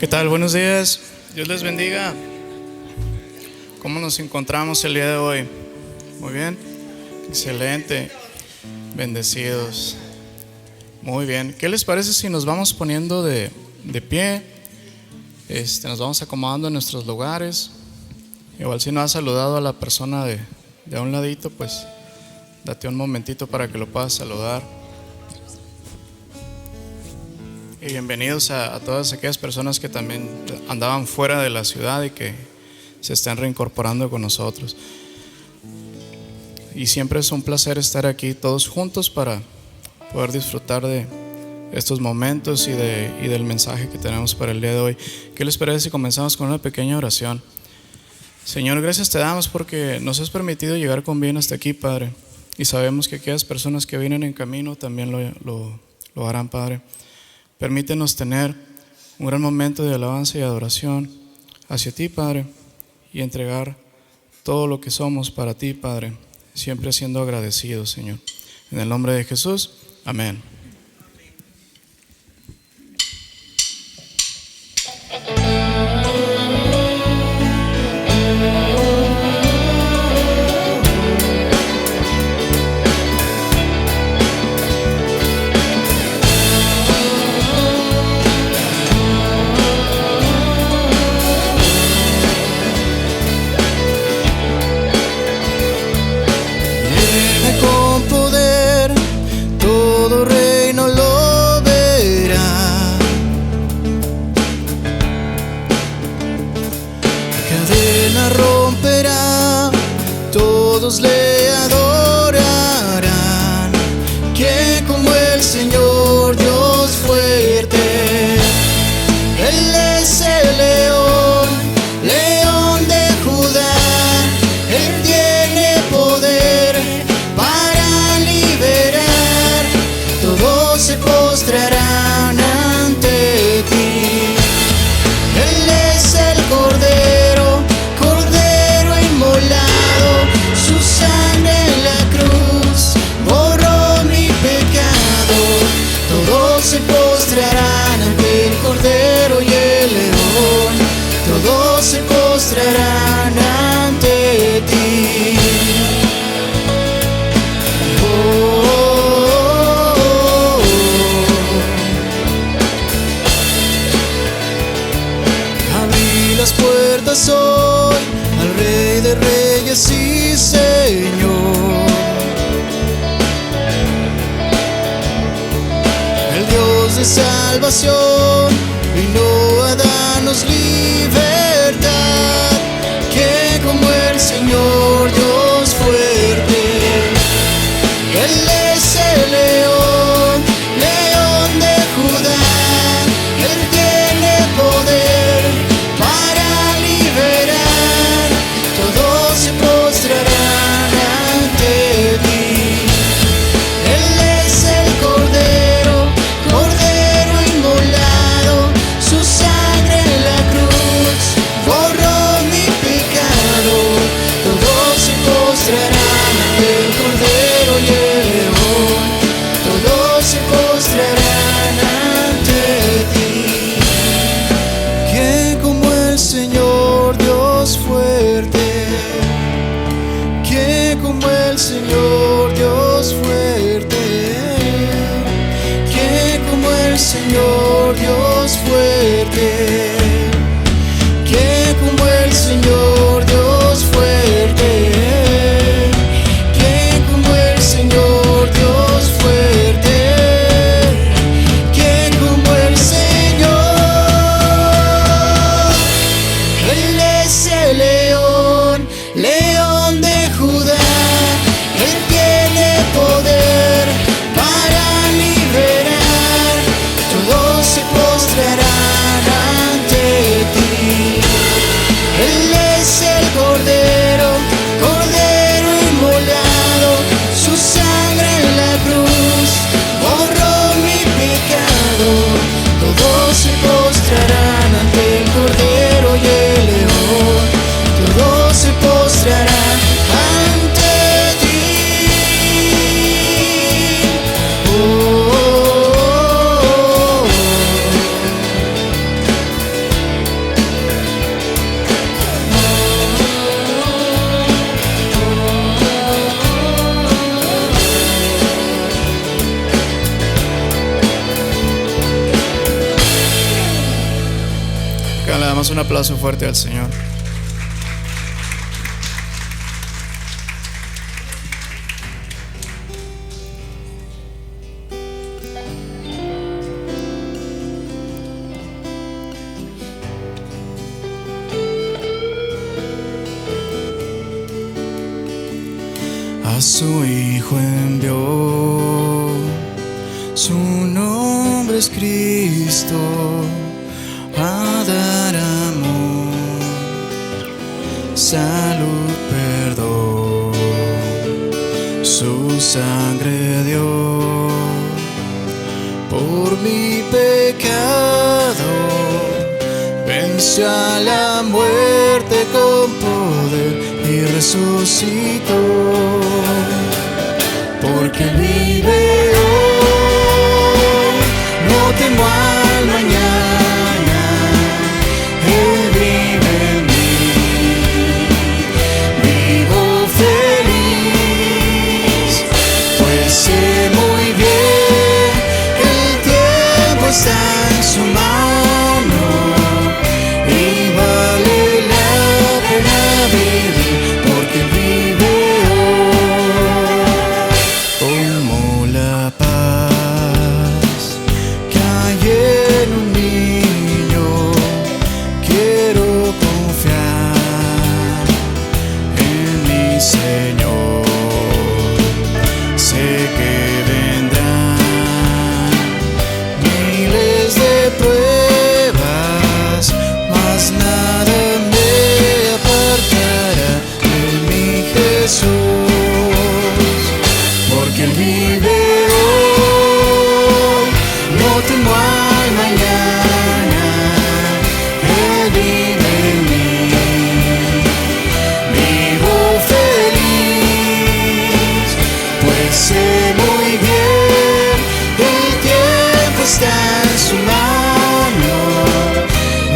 ¿Qué tal? Buenos días. Dios les bendiga. ¿Cómo nos encontramos el día de hoy? Muy bien. Excelente. Bendecidos. Muy bien. ¿Qué les parece si nos vamos poniendo de pie? Nos vamos acomodando en nuestros lugares. Igual si no has saludado a la persona de a un ladito, pues date un momentito para que lo puedas saludar. Y bienvenidos a todas aquellas personas que también andaban fuera de la ciudad y que se están reincorporando con nosotros. Y siempre es un placer estar aquí todos juntos para poder disfrutar de estos momentos y del mensaje que tenemos para el día de hoy. ¿Qué les parece si comenzamos con una pequeña oración? Señor, gracias te damos porque nos has permitido llegar con bien hasta aquí, Padre. Y sabemos que aquellas personas que vienen en camino también lo harán, Padre. Permítenos tener un gran momento de alabanza y adoración hacia ti, Padre, y entregar todo lo que somos para ti, Padre, siempre siendo agradecidos, Señor. En el nombre de Jesús, amén. Le adorarán, que como el Señor Dios fuerte, Él es el león, león de Judá, Él tiene poder para liberar, todos se postrarán ante ti. Él es el Cordero, Cordero inmolado, su sangre en la cruz borró mi pecado. Todos se postrarán ante el Cordero y el León. Todos se postrarán ante ti. Oh, oh, oh, oh. Abrí las puertas hoy al Rey de Reyes y Señor, el Dios de salvación, vino a darnos libertad, que como el Señor Dios fuerte, Él es el león, león de Judá, Él tiene poder para liberar, todos se postrarán ante ti. Él es el Cordero, Cordero inmolado, acá, le damos un aplauso fuerte al Señor. A su Hijo envió, su nombre es Cristo, a dar amor, salud, perdón, su sangre dio por mi pecado, venció a la muerte con poder y resucitó, porque vive hoy, no temo al mañana, Él vive en mí, vivo feliz, pues sé muy bien que el tiempo está en su mano y vale la pena vivir, porque vive hoy, como la paz que hay en un niño. Quiero confiar en mi Señor, sé que vendrán miles de pruebas, mas nada me apartará de mi Jesús, porque Él vive hoy, no temo al mañana, Él vive en mí, vivo feliz, pues sé muy bien que el tiempo está en su mano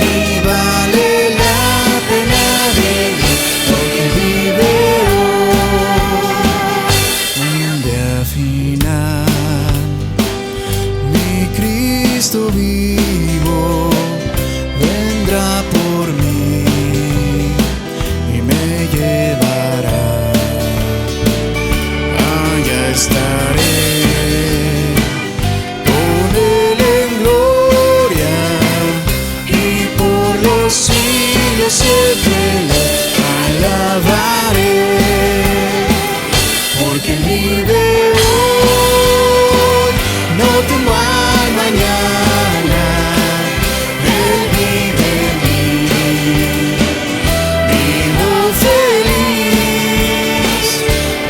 y vale la pena vivir, porque vive hoy. Un día final, mi Cristo vivo vendrá por mí y me llevará. Allá estaré con Él en gloria y por los siglos siempre le alabaré, porque Él vive hoy, no temo al mañana, Él vive en mí, vivo feliz,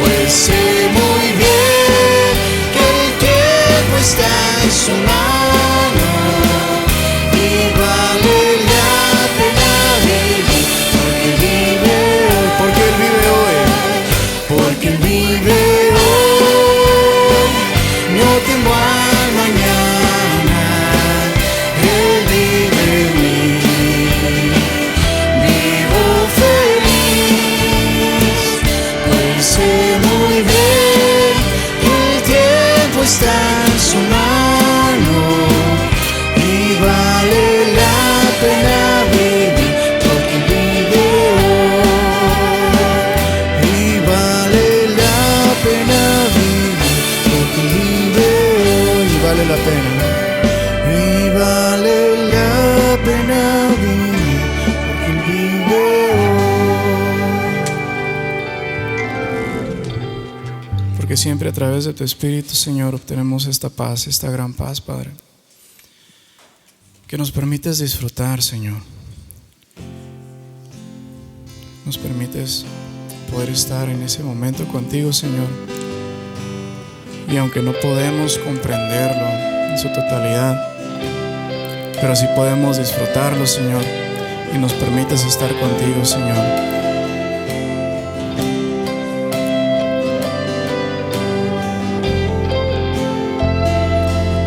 pues sé muy bien que el tiempo está en su mano y vale la pena vivir, porque Él vive hoy, porque Él vive hoy, porque Él vive hoy, no temo al mañana, Él vive en mí, vivo feliz, pues sé muy bien que el tiempo está en su mano y vale la pena vivir, porque Él vive hoy, y vale la pena vivir, porque Él vive hoy, y vale la pena, y vale la pena vivir, porque Él vive hoy. Porque siempre a través de tu Espíritu, Señor, obtenemos esta paz, esta gran paz, Padre, que nos permites disfrutar, Señor. Nos permites poder estar en ese momento contigo, Señor. Y aunque no podemos comprenderlo en su totalidad, pero sí podemos disfrutarlo, Señor, y nos permites estar contigo, Señor.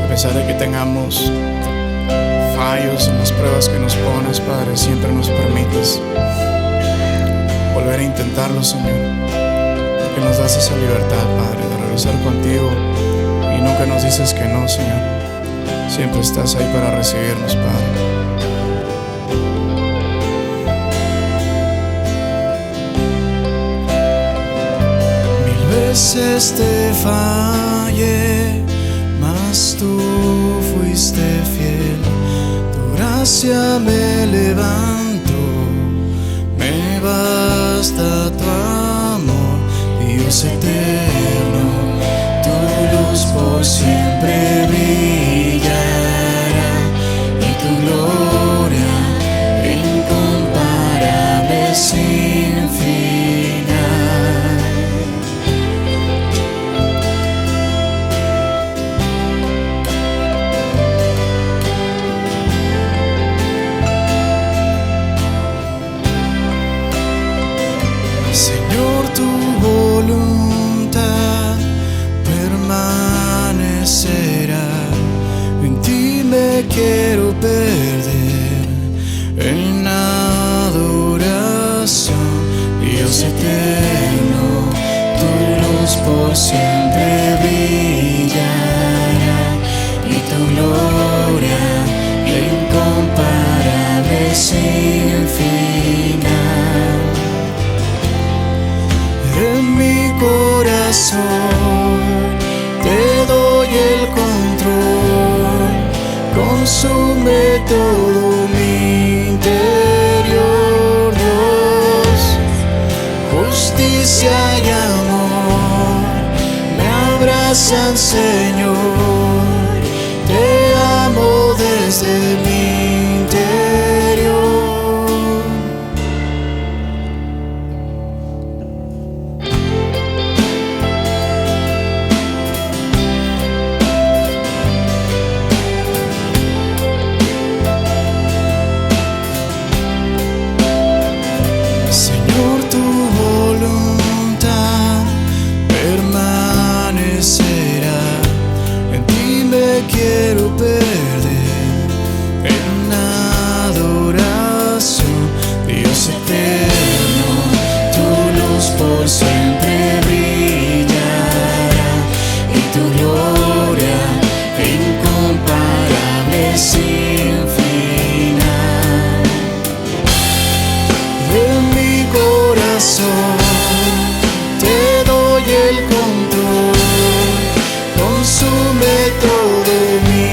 A pesar de que tengamos fallos en las pruebas que nos pones, Padre, siempre nos permites volver a intentarlo, Señor, porque nos das esa libertad, Padre, de regresar contigo y nunca nos dices que no, Señor. Siempre estás ahí para recibirnos, Padre. veces te fallé, mas tú fuiste fiel. Tu gracia me levantó, me basta tu amor, Dios eterno. Tu luz por siempre brillará y tu gloria incomparable sin final. Señor, tu voluntad permanecerá, en ti me quiero perder en adoración, Dios eterno. Tu luz por siempre brillará y tu gloria incomparable sin final. En mi corazón te doy el control, consume todo mi interior, Dios. Justicia y amor me abrazan, Señor. Te amo desde mi interior. Señor, tu voluntad permanecerá, en ti me quiero perder en adoración, Dios eterno. Tu luz por siempre brillará y tu gloria incomparable sin final. En mi corazón te doy el control, consume todo mi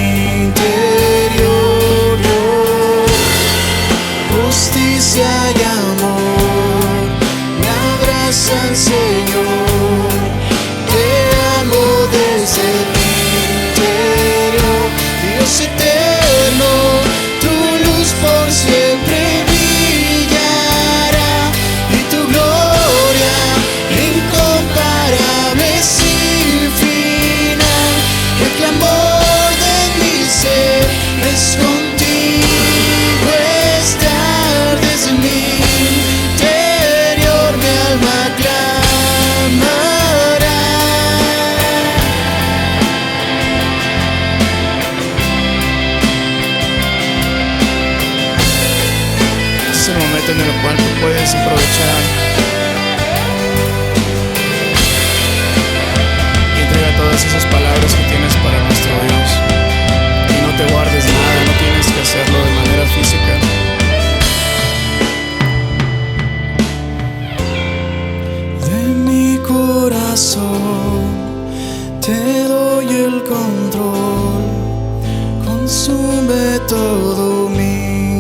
interior, Dios. Justicia y amor me abrazan, Señor. Te amo desde mi interior, Dios eterno. Tu luz por siempre brillará y tu gloria incomparable sin final. El clamor de mi ser es contigo estar, desde mi interior mi alma clamará. Es el momento en el cual tú puedes aprovechar y entrega todas esas palabras que tienes para nuestro Dios. Y no te guardes nada, no tienes que hacerlo de manera física. De mi corazón te doy el control, consume todo mi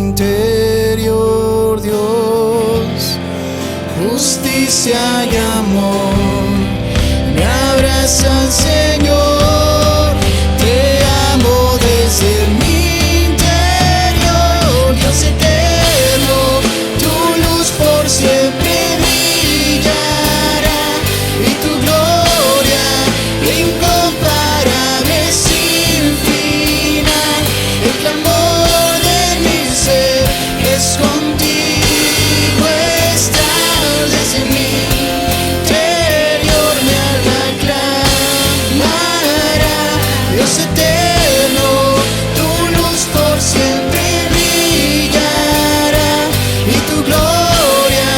interior, Dios. Justicia y amor me abrazan, Señor. Te amo desde mi interior, Dios eterno. Tu luz por siempre brillará y tu gloria incomparable sin final. El clamor de mi ser es contigo estar, desde mi interior mi alma clamará. Dios eterno, tu luz por siempre brillará y tu gloria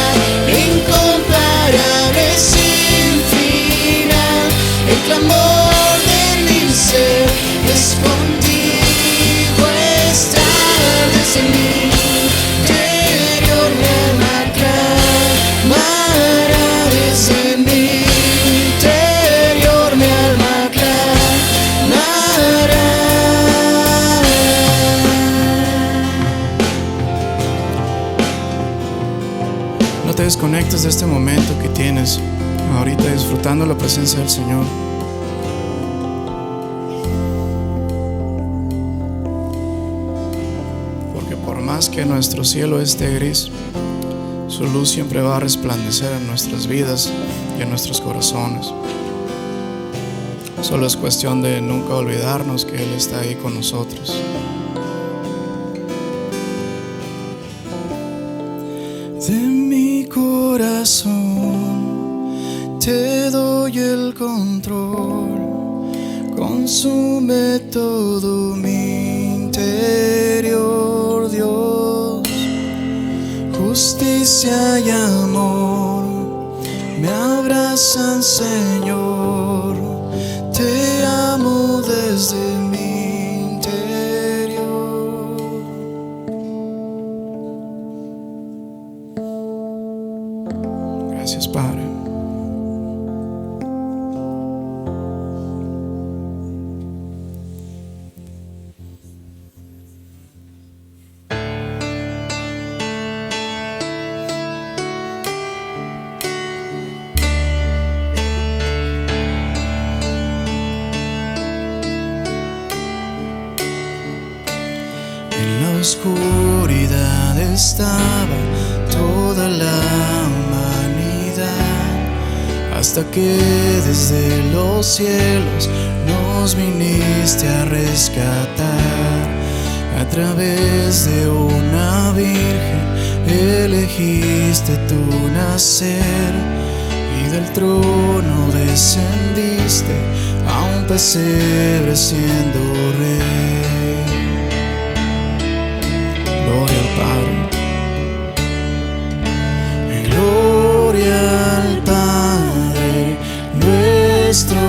incomparable sin final. El clamor de mi ser es contigo estar, desde mi interior mi alma clamará, desde mi interior. te desconectes de este momento que tienes ahorita disfrutando la presencia del Señor. Porque por más que nuestro cielo esté gris, su luz siempre va a resplandecer en nuestras vidas y en nuestros corazones. Solo es cuestión de nunca olvidarnos que Él está ahí con nosotros. De mi corazón te doy el control, consume todo mi interior, Dios. Justicia y amor me abrazan, Señor. Te amo desde mi interior. Gracias, Padre. En la oscuridad estaba toda la humanidad, hasta que desde los cielos nos viniste a rescatar. A través de una virgen elegiste tu nacer, y del trono descendiste a un pesebre siendo rey. Gloria al Padre, gloria al Padre nuestro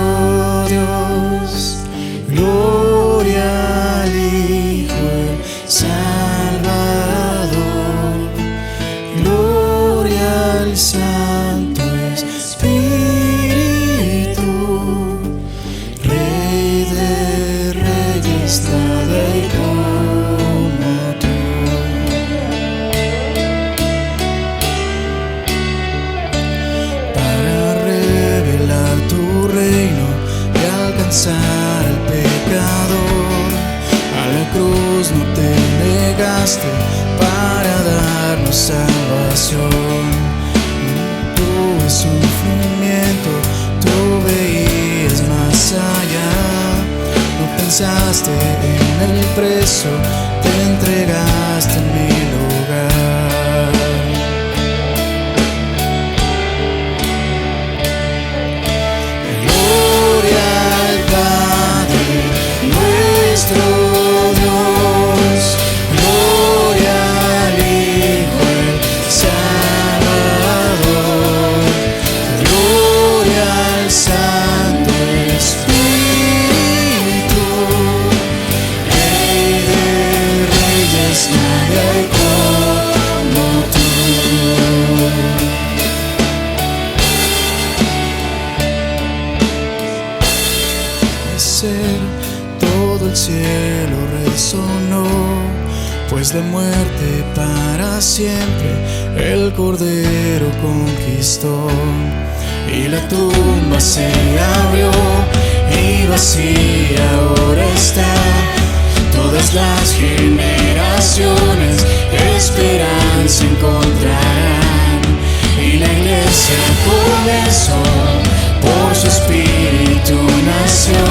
Dios, gloria al Hijo el Salvador, gloria al Santo Espíritu, Rey de reyes, nada hay como tú. Al pecador, a la cruz no te negaste para darnos salvación. Tu sufrimiento tú veías más allá, no pensaste en el precio, te entregaste en mi lugar. Todo el cielo resonó, pues de muerte para siempre el Cordero conquistó. Y la tumba se abrió y vacía ahora está. Todas las generaciones esperanza encontrarán, y la iglesia comenzó, por su espíritu nació.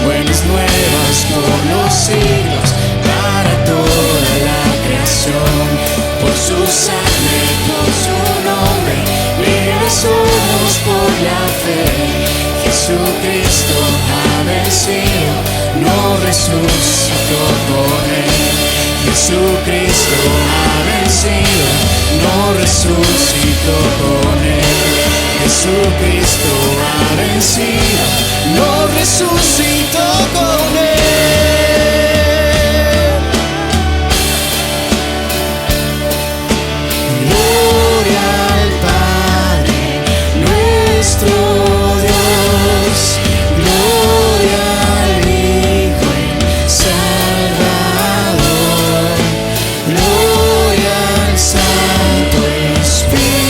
Buenas nuevas por los siglos, para toda la creación. Por su sangre, por su nombre, libres somos por la fe. Jesucristo ha vencido, nos resucitó con él. Jesucristo ha vencido, nos resucitó con él. Jesucristo ha vencido, nos resucitó con él. Gloria al Padre nuestro Dios, gloria al Hijo el Salvador, gloria al Santo Espíritu.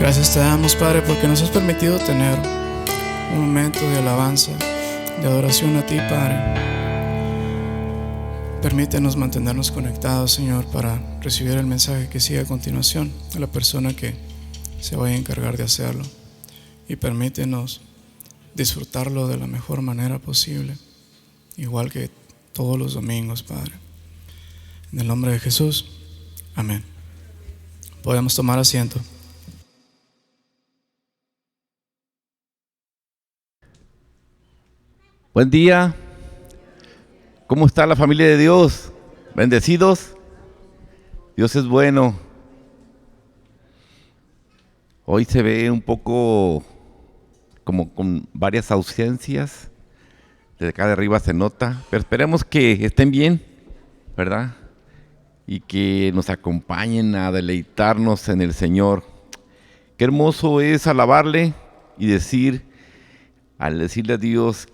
Gracias te damos, Padre, porque nos has permitido tener un momento de alabanza, de adoración a ti, Padre. Permítenos mantenernos conectados, Señor, para recibir el mensaje que sigue a continuación de la persona que se vaya a encargar de hacerlo. Y permítenos disfrutarlo de la mejor manera posible, igual que todos los domingos, Padre. En el nombre de Jesús, amén. Podemos tomar asiento. Buen día. ¿Cómo está la familia de Dios? ¿Bendecidos? Dios es bueno. Hoy se ve un poco como con varias ausencias. Desde acá de arriba se nota. Pero esperemos que estén bien, ¿verdad? Y que nos acompañen a deleitarnos en el Señor. Qué hermoso es alabarle y al decirle a Dios,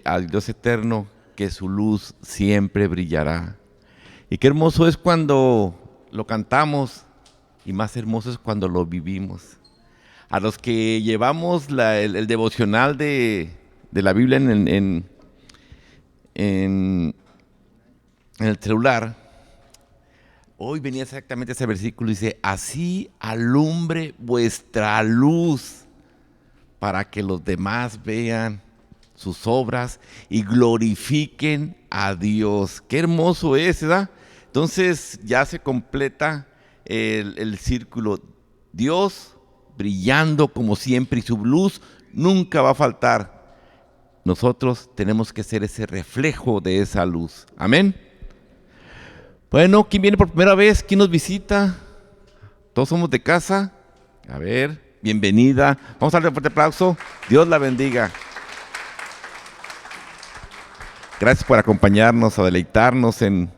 al Dios eterno, que su luz siempre brillará. Y qué hermoso es cuando lo cantamos, y más hermoso es cuando lo vivimos. A los que llevamos el devocional de la Biblia en el celular, hoy venía exactamente ese versículo, dice: así alumbre vuestra luz, para que los demás vean sus obras y glorifiquen a Dios. Qué hermoso es, ¿verdad? Entonces ya se completa el círculo. Dios brillando como siempre y su luz nunca va a faltar. Nosotros tenemos que ser ese reflejo de esa luz. Amén. Bueno, ¿quién viene por primera vez? ¿Quién nos visita? Todos somos de casa. A ver, bienvenida. Vamos a darle un fuerte aplauso. Dios la bendiga. Gracias por acompañarnos, a deleitarnos en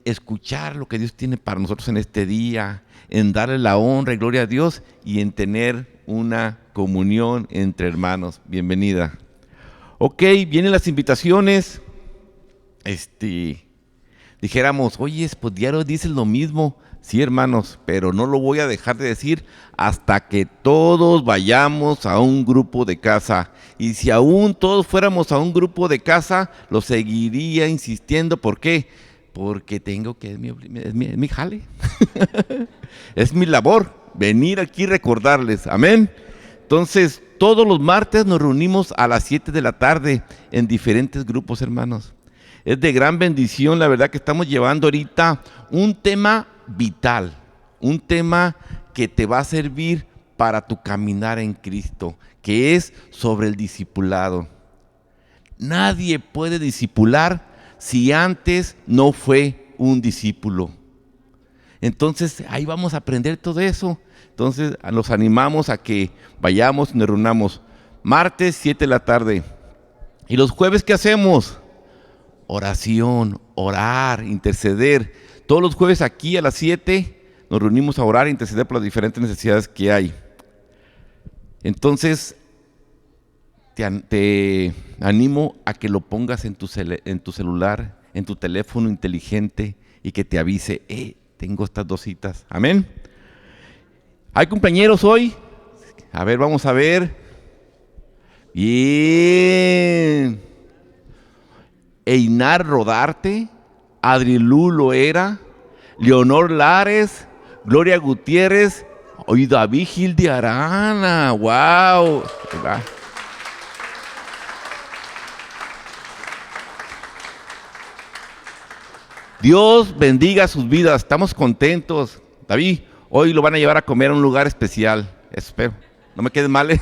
escuchar lo que Dios tiene para nosotros en este día, en darle la honra y gloria a Dios y en tener una comunión entre hermanos. Bienvenida. Ok, vienen las invitaciones. Dijéramos, oye, pues diario dices lo mismo. Sí, hermanos, pero no lo voy a dejar de decir hasta que todos vayamos a un grupo de casa. Y si aún todos fuéramos a un grupo de casa, lo seguiría insistiendo. ¿Por qué? Porque tengo que, es mi jale. Es mi labor, venir aquí y recordarles. Amén. Entonces, todos los martes nos reunimos a las 7 de la tarde en diferentes grupos, hermanos. Es de gran bendición, la verdad, que estamos llevando ahorita un tema vital, un tema que te va a servir para tu caminar en Cristo, que es sobre el discipulado. Nadie puede discipular si antes no fue un discípulo. Entonces ahí vamos a aprender todo eso. Entonces los animamos a que vayamos y nos reunamos martes 7 de la tarde. ¿Y los jueves qué hacemos? Oración, orar, interceder. Todos los jueves aquí a las 7 nos reunimos a orar e interceder por las diferentes necesidades que hay. Entonces, te animo a que lo pongas en tu celular, en tu teléfono inteligente y que te avise, tengo estas 2 citas. Amén. ¿Hay cumpleañeros hoy? A ver, vamos a ver. Bien. Einar Rodarte, Adrilú Loera, Leonor Lares, Gloria Gutiérrez y David Gil de Arana. ¡Wow! Dios bendiga sus vidas. Estamos contentos. David, hoy lo van a llevar a comer a un lugar especial. Espero. No me quedes mal, ¿eh?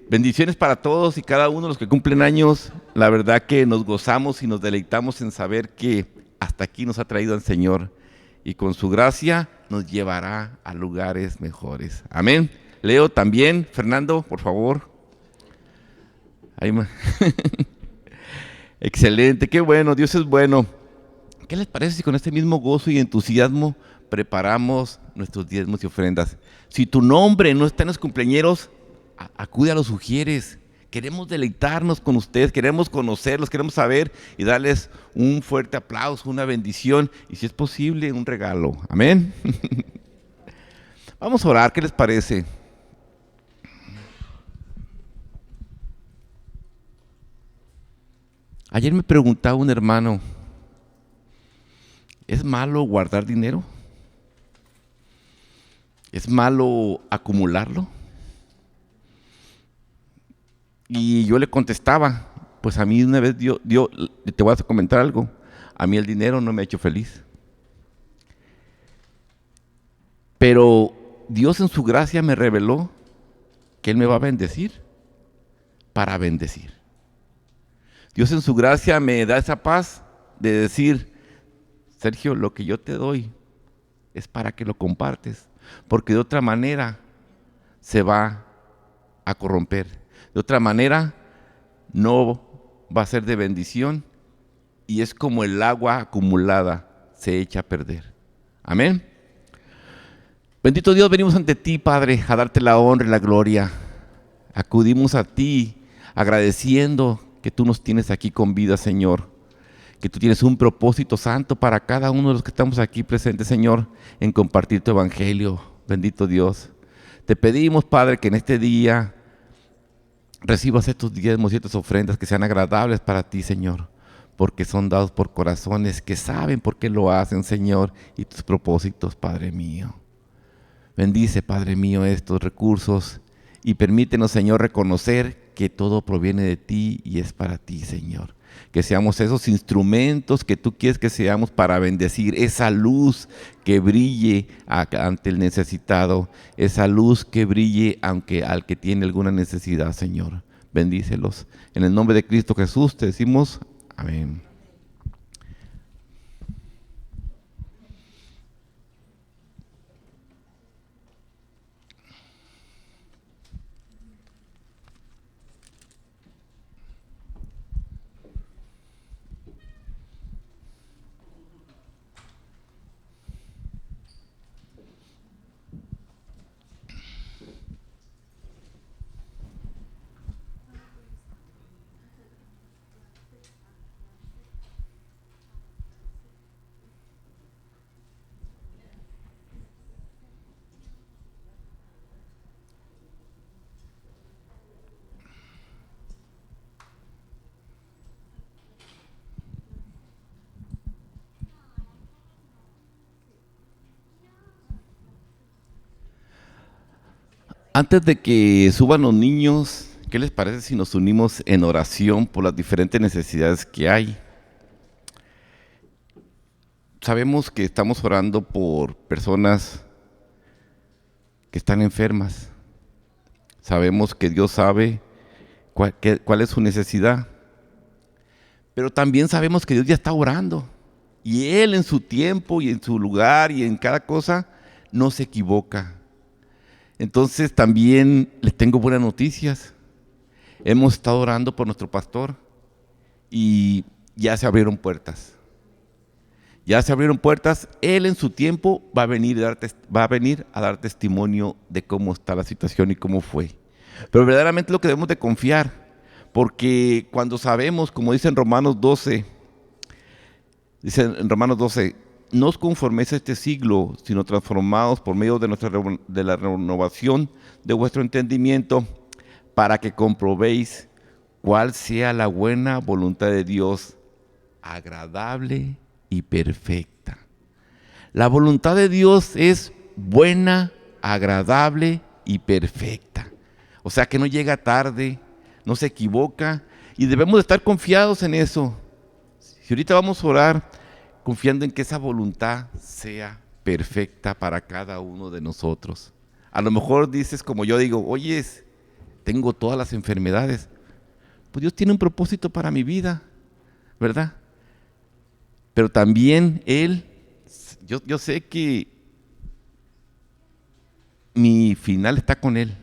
Bendiciones para todos y cada uno de los que cumplen años. La verdad que nos gozamos y nos deleitamos en saber que hasta aquí nos ha traído el Señor y con su gracia nos llevará a lugares mejores. Amén. Leo también. Fernando, por favor. Excelente, qué bueno, Dios es bueno. ¿Qué les parece si con este mismo gozo y entusiasmo preparamos nuestros diezmos y ofrendas? Si tu nombre no está en los cumpleañeros, acude a los sugieres, Queremos deleitarnos con ustedes, queremos conocerlos, queremos saber y darles un fuerte aplauso, una bendición y si es posible un regalo. Amén. Vamos a orar, ¿qué les parece? Ayer me preguntaba un hermano, ¿es malo guardar dinero? ¿Es malo acumularlo? Y yo le contestaba, pues a mí una vez te voy a comentar algo, a mí el dinero no me ha hecho feliz. Pero Dios en su gracia me reveló que Él me va a bendecir para bendecir. Dios en su gracia me da esa paz de decir, Sergio, lo que yo te doy es para que lo compartes, porque de otra manera se va a corromper. De otra manera, no va a ser de bendición y es como el agua acumulada se echa a perder. Amén. Bendito Dios, venimos ante ti, Padre, a darte la honra y la gloria. Acudimos a ti agradeciendo que tú nos tienes aquí con vida, Señor. Que tú tienes un propósito santo para cada uno de los que estamos aquí presentes, Señor, en compartir tu evangelio. Bendito Dios. Te pedimos, Padre, que en este día recibas estos diezmos y estas ofrendas que sean agradables para ti, Señor, porque son dados por corazones que saben por qué lo hacen, Señor, y tus propósitos, Padre mío. Bendice, Padre mío, estos recursos y permítenos, Señor, reconocer que todo proviene de ti y es para ti, Señor. Que seamos esos instrumentos que tú quieres que seamos para bendecir, esa luz que brille ante el necesitado, esa luz que brille al que tiene alguna necesidad, Señor. Bendícelos. En el nombre de Cristo Jesús te decimos amén. Antes de que suban los niños, ¿qué les parece si nos unimos en oración por las diferentes necesidades que hay? Sabemos que estamos orando por personas que están enfermas. Sabemos que Dios sabe cuál es su necesidad. Pero también sabemos que Dios ya está orando. Y Él en su tiempo y en su lugar y en cada cosa no se equivoca. Entonces también les tengo buenas noticias. Hemos estado orando por nuestro pastor y ya se abrieron puertas. Ya se abrieron puertas. Él en su tiempo va a venir a dar testimonio de cómo está la situación y cómo fue. Pero verdaderamente lo que debemos de confiar, porque cuando sabemos, como dice en Romanos 12, no os conforméis a este siglo, sino transformados por medio de la renovación de vuestro entendimiento, para que comprobéis cuál sea la buena voluntad de Dios, agradable y perfecta. La voluntad de Dios es buena, agradable y perfecta. O sea que no llega tarde, no se equivoca y debemos de estar confiados en eso. Si ahorita vamos a orar, confiando en que esa voluntad sea perfecta para cada uno de nosotros. A lo mejor dices como yo digo, oye, tengo todas las enfermedades. Pues Dios tiene un propósito para mi vida, ¿verdad? Pero también Él, yo sé que mi final está con Él.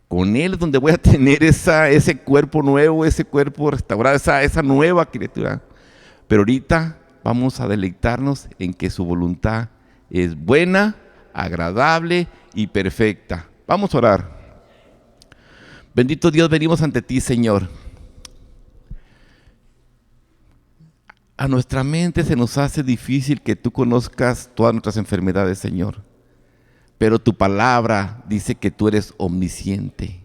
Con Él es donde voy a tener ese cuerpo nuevo, ese cuerpo restaurado, esa nueva criatura. Pero ahorita vamos a deleitarnos en que su voluntad es buena, agradable y perfecta. Vamos a orar. Bendito Dios, venimos ante ti, Señor. A nuestra mente se nos hace difícil que tú conozcas todas nuestras enfermedades, Señor. Pero tu palabra dice que tú eres omnisciente.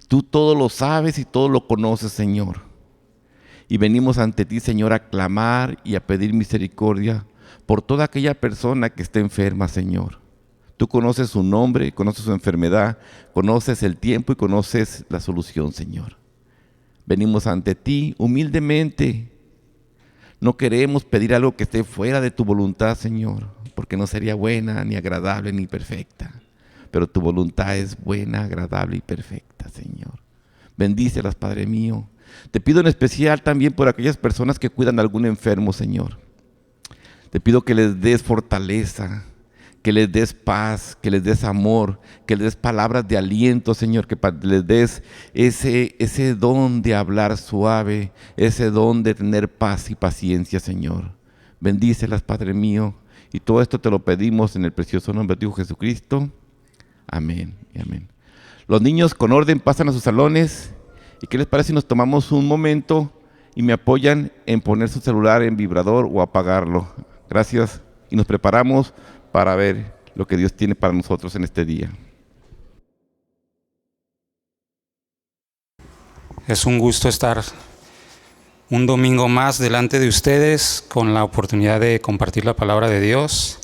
Tú todo lo sabes y todo lo conoces, Señor. Y venimos ante ti, Señor, a clamar y a pedir misericordia por toda aquella persona que esté enferma, Señor. Tú conoces su nombre, conoces su enfermedad, conoces el tiempo y conoces la solución, Señor. Venimos ante ti humildemente. No queremos pedir algo que esté fuera de tu voluntad, Señor, porque no sería buena, ni agradable, ni perfecta. Pero tu voluntad es buena, agradable y perfecta, Señor. Bendícelas, Padre mío. Te pido en especial también por aquellas personas que cuidan a algún enfermo, Señor. Te pido que les des fortaleza, que les des paz, que les des amor, que les des palabras de aliento, Señor, que les des ese don de hablar suave, ese don de tener paz y paciencia, Señor. Bendícelas, Padre mío, y todo esto te lo pedimos en el precioso nombre de tu Hijo Jesucristo. Amén y amén. Los niños con orden pasan a sus salones. ¿Y qué les parece si nos tomamos un momento y me apoyan en poner su celular en vibrador o apagarlo? Gracias. Y nos preparamos para ver lo que Dios tiene para nosotros en este día. Es un gusto estar un domingo más delante de ustedes con la oportunidad de compartir la palabra de Dios.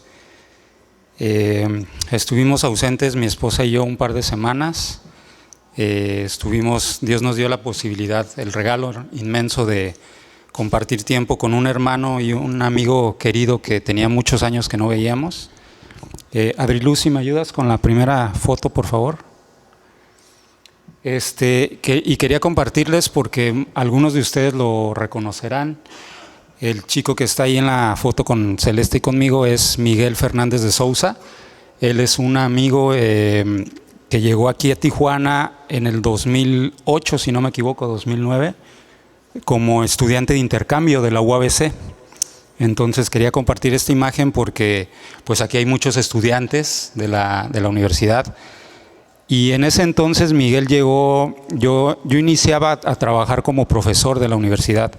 Estuvimos ausentes mi esposa y yo un par de semanas. Dios nos dio la posibilidad, el regalo inmenso de compartir tiempo con un hermano y un amigo querido que tenía muchos años que no veíamos. Adriluz, si me ayudas con la primera foto, por favor. Y quería compartirles porque algunos de ustedes lo reconocerán. El chico que está ahí en la foto con Celeste y conmigo es Miguel Fernández de Sousa. Él es un amigo que llegó aquí a Tijuana en el 2008, si no me equivoco, 2009, como estudiante de intercambio de la UABC. Entonces quería compartir esta imagen porque pues aquí hay muchos estudiantes de la universidad. Y en ese entonces Miguel llegó, yo iniciaba a trabajar como profesor de la universidad.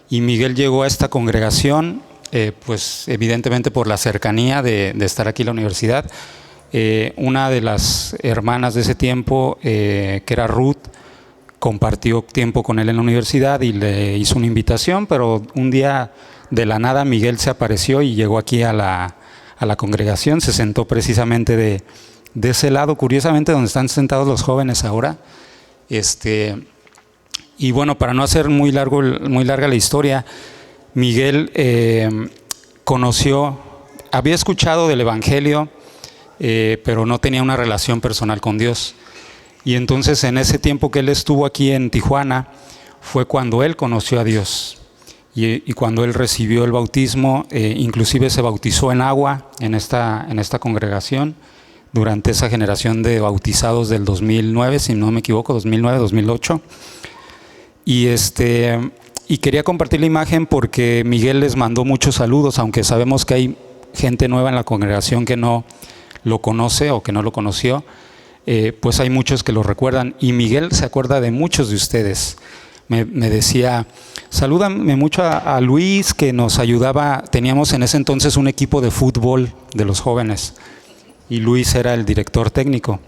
Y Miguel llegó a esta congregación, pues evidentemente por la cercanía de estar aquí en la universidad. Una de las hermanas de ese tiempo, que era Ruth, compartió tiempo con él en la universidad y le hizo una invitación, pero un día de la nada Miguel se apareció y llegó aquí a la congregación, se sentó precisamente de ese lado, curiosamente donde están sentados los jóvenes ahora. Y bueno, para no hacer muy larga la historia, Miguel había escuchado del Evangelio, pero no tenía una relación personal con Dios. Y entonces en ese tiempo que él estuvo aquí en Tijuana, fue cuando él conoció a Dios. Y cuando él recibió el bautismo, inclusive se bautizó en agua en esta congregación, durante esa generación de bautizados del 2009, si no me equivoco, 2009, 2008. Y quería compartir la imagen porque Miguel les mandó muchos saludos, aunque sabemos que hay gente nueva en la congregación que no lo conoce o que no lo conoció, pues hay muchos que lo recuerdan. Y Miguel se acuerda de muchos de ustedes. Me decía, salúdame mucho a Luis, que nos ayudaba. Teníamos en ese entonces un equipo de fútbol de los jóvenes. Y Luis era el director técnico.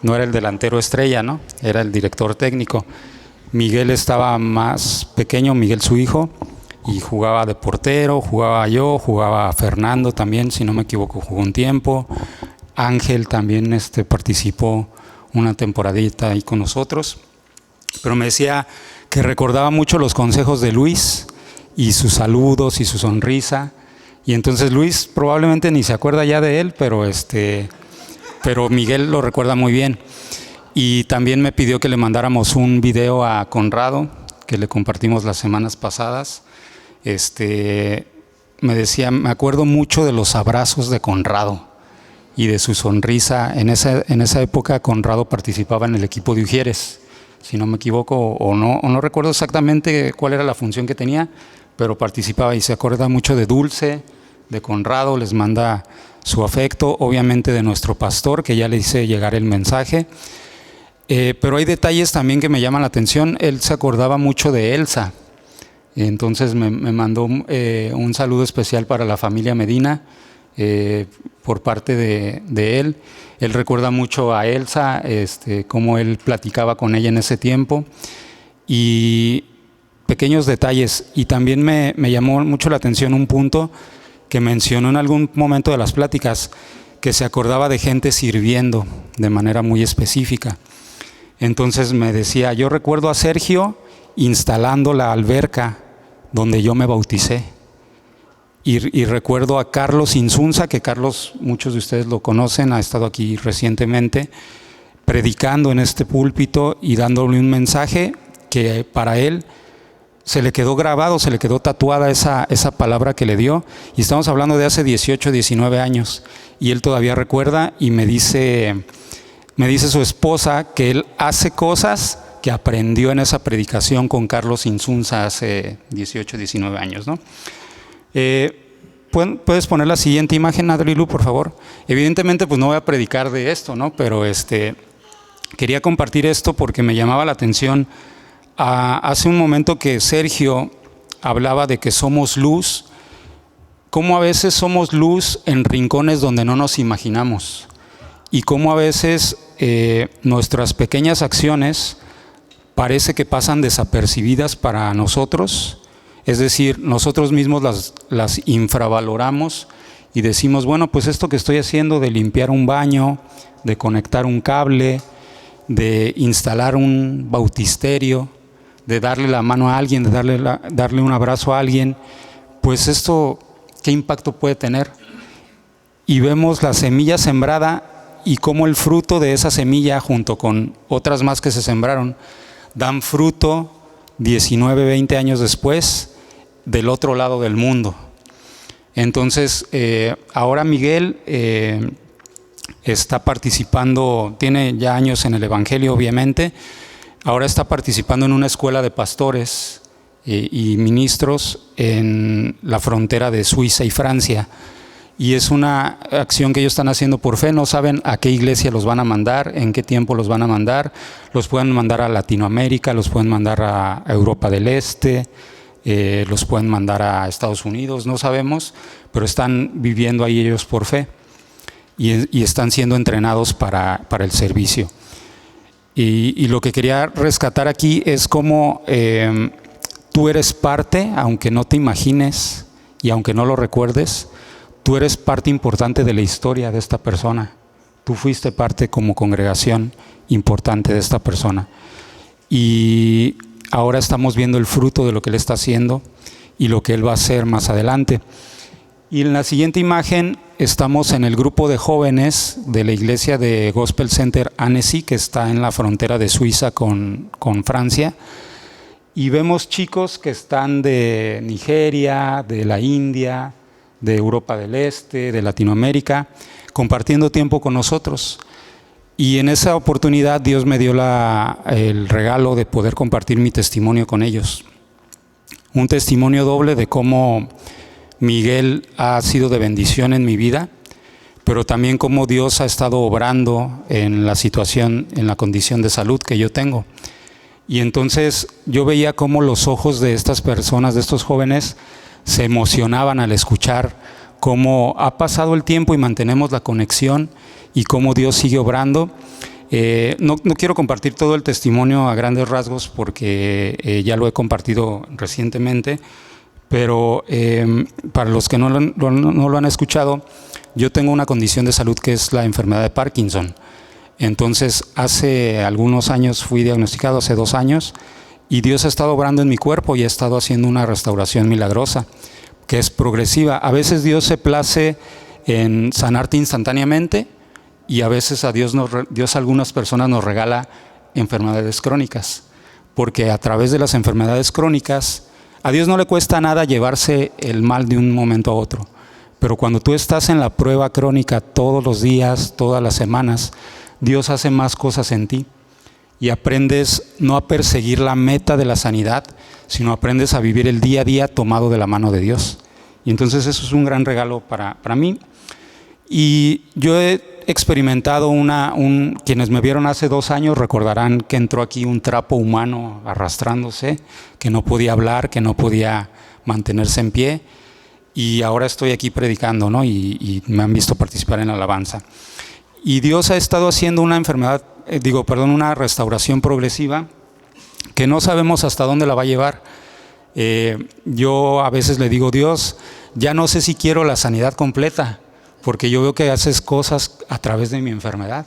No era el delantero estrella, ¿no? Era el director técnico. Miguel estaba más pequeño, Miguel su hijo, y jugaba de portero, jugaba yo, jugaba Fernando también, si no me equivoco, jugó un tiempo. Ángel también participó una temporadita ahí con nosotros. Pero me decía que recordaba mucho los consejos de Luis y sus saludos y su sonrisa. Y entonces Luis probablemente ni se acuerda ya de él, pero Miguel lo recuerda muy bien. Y también me pidió que le mandáramos un video a Conrado, que le compartimos las semanas pasadas. Me decía, me acuerdo mucho de los abrazos de Conrado y de su sonrisa. En esa época Conrado participaba en el equipo de Ujieres, si no me equivoco, o no recuerdo exactamente cuál era la función que tenía, pero participaba y se acuerda mucho de Dulce, de Conrado, les manda su afecto, obviamente de nuestro pastor, que ya le hice llegar el mensaje. Pero hay detalles también que me llaman la atención. Él se acordaba mucho de Elsa. Entonces me mandó un saludo especial para la familia Medina por parte de él. Él recuerda mucho a Elsa, cómo él platicaba con ella en ese tiempo. Y pequeños detalles. Y también me llamó mucho la atención un punto que mencionó en algún momento de las pláticas, que se acordaba de gente sirviendo de manera muy específica. Entonces me decía, yo recuerdo a Sergio instalando la alberca donde yo me bauticé. Y recuerdo a Carlos Insunza, que Carlos, muchos de ustedes lo conocen, ha estado aquí recientemente, predicando en este púlpito y dándole un mensaje que para él se le quedó grabado, se le quedó tatuada esa palabra que le dio. Y estamos hablando de hace 18, 19 años. Y él todavía recuerda y me dice su esposa que él hace cosas que aprendió en esa predicación con Carlos Insunza hace 18, 19 años, ¿no? ¿Puedes poner la siguiente imagen, Adrilu, por favor? Evidentemente, pues no voy a predicar de esto, ¿no? Pero quería compartir esto porque me llamaba la atención. Hace un momento que Sergio hablaba de que somos luz, cómo a veces somos luz en rincones donde no nos imaginamos, y cómo a veces nuestras pequeñas acciones parece que pasan desapercibidas para nosotros. Es decir, nosotros mismos las infravaloramos y decimos, bueno, pues esto que estoy haciendo de limpiar un baño, de conectar un cable, de instalar un bautisterio, de darle la mano a alguien, de darle un abrazo a alguien, pues esto, ¿qué impacto puede tener? Y vemos la semilla sembrada y cómo el fruto de esa semilla, junto con otras más que se sembraron, dan fruto 19, 20 años después del otro lado del mundo. Entonces, ahora Miguel está participando, tiene ya años en el Evangelio, obviamente. Ahora está participando en una escuela de pastores y ministros en la frontera de Suiza y Francia. Y es una acción que ellos están haciendo por fe. No saben a qué iglesia los van a mandar, en qué tiempo los van a mandar. Los pueden mandar a Latinoamérica, los pueden mandar a Europa del Este, los pueden mandar a Estados Unidos, no sabemos, pero están viviendo ahí ellos por fe y están siendo entrenados para el servicio. Y lo que quería rescatar aquí es cómo tú eres parte, aunque no te imagines y aunque no lo recuerdes, tú eres parte importante de la historia de esta persona. Tú fuiste parte como congregación importante de esta persona. Y ahora estamos viendo el fruto de lo que él está haciendo y lo que él va a hacer más adelante. Y en la siguiente imagen estamos en el grupo de jóvenes de la iglesia de Gospel Center Annecy, que está en la frontera de Suiza con Francia. Y vemos chicos que están de Nigeria, de la India, de Europa del Este, de Latinoamérica, compartiendo tiempo con nosotros. Y en esa oportunidad Dios me dio el regalo de poder compartir mi testimonio con ellos. Un testimonio doble de cómo Miguel ha sido de bendición en mi vida, pero también cómo Dios ha estado obrando en la situación, en la condición de salud que yo tengo. Y entonces yo veía cómo los ojos de estas personas, de estos jóvenes, se emocionaban al escuchar cómo ha pasado el tiempo y mantenemos la conexión y cómo Dios sigue obrando. No quiero compartir todo el testimonio a grandes rasgos porque ya lo he compartido recientemente, pero para los que no lo han escuchado, yo tengo una condición de salud que es la enfermedad de Parkinson. Entonces, hace algunos años fui diagnosticado, hace 2 años, y Dios ha estado obrando en mi cuerpo y ha estado haciendo una restauración milagrosa, que es progresiva. A veces Dios se place en sanarte instantáneamente y a veces Dios a algunas personas nos regala enfermedades crónicas, porque a través de las enfermedades crónicas, a Dios no le cuesta nada llevarse el mal de un momento a otro, pero cuando tú estás en la prueba crónica todos los días, todas las semanas, Dios hace más cosas en ti. Y aprendes no a perseguir la meta de la sanidad, sino aprendes a vivir el día a día tomado de la mano de Dios. Y entonces eso es un gran regalo para mí. Y yo he experimentado quienes me vieron hace 2 años recordarán que entró aquí un trapo humano arrastrándose, que no podía hablar, que no podía mantenerse en pie, y ahora estoy aquí predicando, ¿no? Y me han visto participar en la alabanza. Y Dios ha estado haciendo una restauración progresiva que no sabemos hasta dónde la va a llevar. Yo a veces le digo, Dios, ya no sé si quiero la sanidad completa, porque yo veo que haces cosas a través de mi enfermedad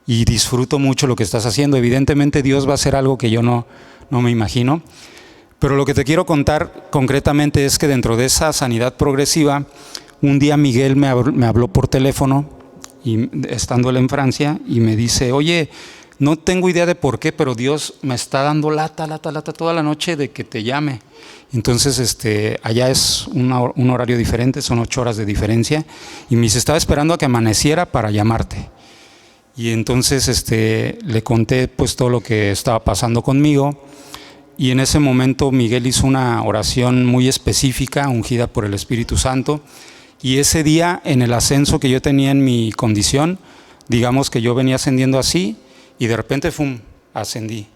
y disfruto mucho lo que estás haciendo. Evidentemente Dios va a hacer algo que yo no me imagino, pero lo que te quiero contar concretamente es que dentro de esa sanidad progresiva, un día Miguel me habló por teléfono, y estando él en Francia, y me dice, oye, no tengo idea de por qué, pero Dios me está dando lata toda la noche de que te llame. Entonces, allá es un horario diferente, son 8 horas de diferencia, y me dice, estaba esperando a que amaneciera para llamarte. Y entonces le conté pues todo lo que estaba pasando conmigo, y en ese momento Miguel hizo una oración muy específica, ungida por el Espíritu Santo, y ese día, en el ascenso que yo tenía en mi condición, digamos que yo venía ascendiendo así, y de repente, ascendí.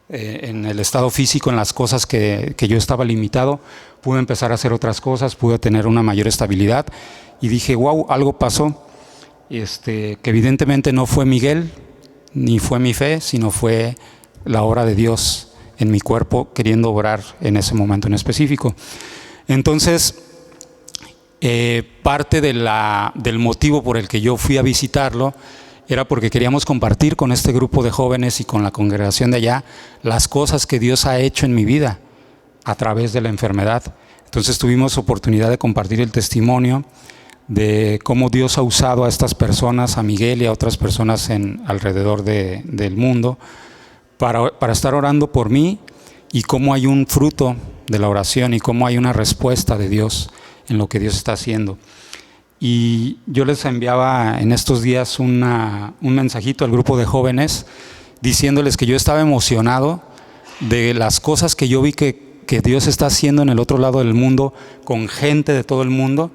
En el estado físico, en las cosas que yo estaba limitado, pude empezar a hacer otras cosas, pude tener una mayor estabilidad, y dije, wow, algo pasó, que evidentemente no fue Miguel, ni fue mi fe, sino fue la obra de Dios en mi cuerpo, queriendo obrar en ese momento en específico. Entonces, parte del motivo por el que yo fui a visitarlo era porque queríamos compartir con este grupo de jóvenes y con la congregación de allá las cosas que Dios ha hecho en mi vida a través de la enfermedad. Entonces tuvimos oportunidad de compartir el testimonio de cómo Dios ha usado a estas personas, a Miguel y a otras personas alrededor del mundo, para estar orando por mí, y cómo hay un fruto de la oración y cómo hay una respuesta de Dios en lo que Dios está haciendo. Y yo les enviaba en estos días un mensajito al grupo de jóvenes diciéndoles que yo estaba emocionado de las cosas que yo vi que Dios está haciendo en el otro lado del mundo con gente de todo el mundo,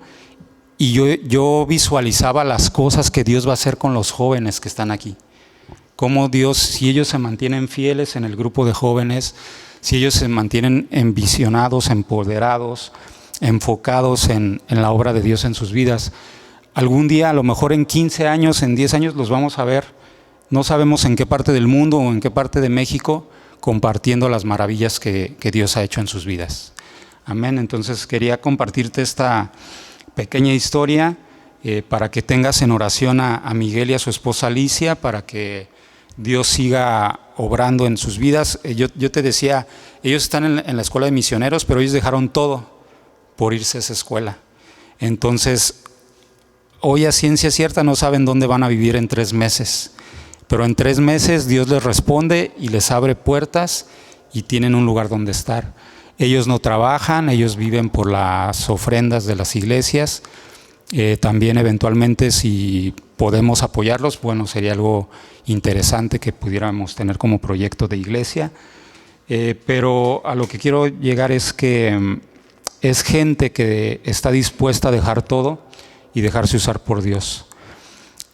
y yo visualizaba las cosas que Dios va a hacer con los jóvenes que están aquí. Cómo Dios, si ellos se mantienen fieles en el grupo de jóvenes, si ellos se mantienen envisionados, empoderados, enfocados en la obra de Dios en sus vidas, algún día, a lo mejor en 15 años, en 10 años los vamos a ver, no sabemos en qué parte del mundo o en qué parte de México, compartiendo las maravillas que Dios ha hecho en sus vidas. Amén. Entonces quería compartirte esta pequeña historia para que tengas en oración a Miguel y a su esposa Alicia, para que Dios siga obrando en sus vidas. Yo te decía, ellos están en la escuela de misioneros, pero ellos dejaron todo por irse a esa escuela. Entonces, hoy a ciencia cierta no saben dónde van a vivir en 3 meses, pero en 3 meses Dios les responde y les abre puertas y tienen un lugar donde estar. Ellos no trabajan, ellos viven por las ofrendas de las iglesias. También eventualmente, si podemos apoyarlos, bueno, sería algo interesante que pudiéramos tener como proyecto de iglesia. Pero a lo que quiero llegar es que es gente que está dispuesta a dejar todo y dejarse usar por Dios.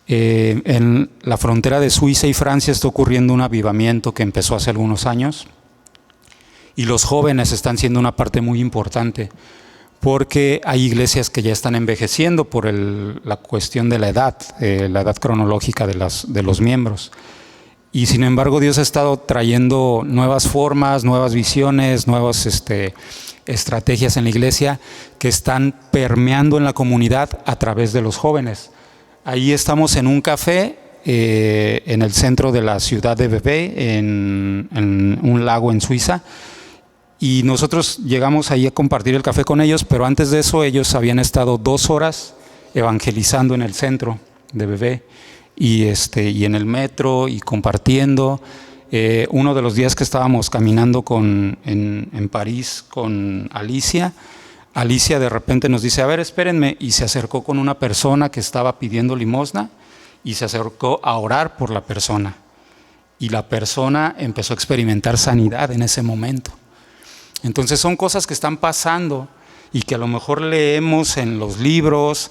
En la frontera de Suiza y Francia está ocurriendo un avivamiento que empezó hace algunos años, y los jóvenes están siendo una parte muy importante, porque hay iglesias que ya están envejeciendo por la cuestión de la edad cronológica de los miembros. Y sin embargo Dios ha estado trayendo nuevas formas, nuevas visiones, nuevas estrategias en la iglesia que están permeando en la comunidad a través de los jóvenes. Ahí estamos en un café en el centro de la ciudad de Vevey, en un lago en Suiza, y nosotros llegamos ahí a compartir el café con ellos, pero antes de eso ellos habían estado 2 horas evangelizando en el centro de Vevey y en el metro y compartiendo. Uno de los días que estábamos caminando en París con Alicia de repente nos dice, a ver, espérenme, y se acercó con una persona que estaba pidiendo limosna y se acercó a orar por la persona, y la persona empezó a experimentar sanidad en ese momento. Entonces son cosas que están pasando y que a lo mejor leemos en los libros,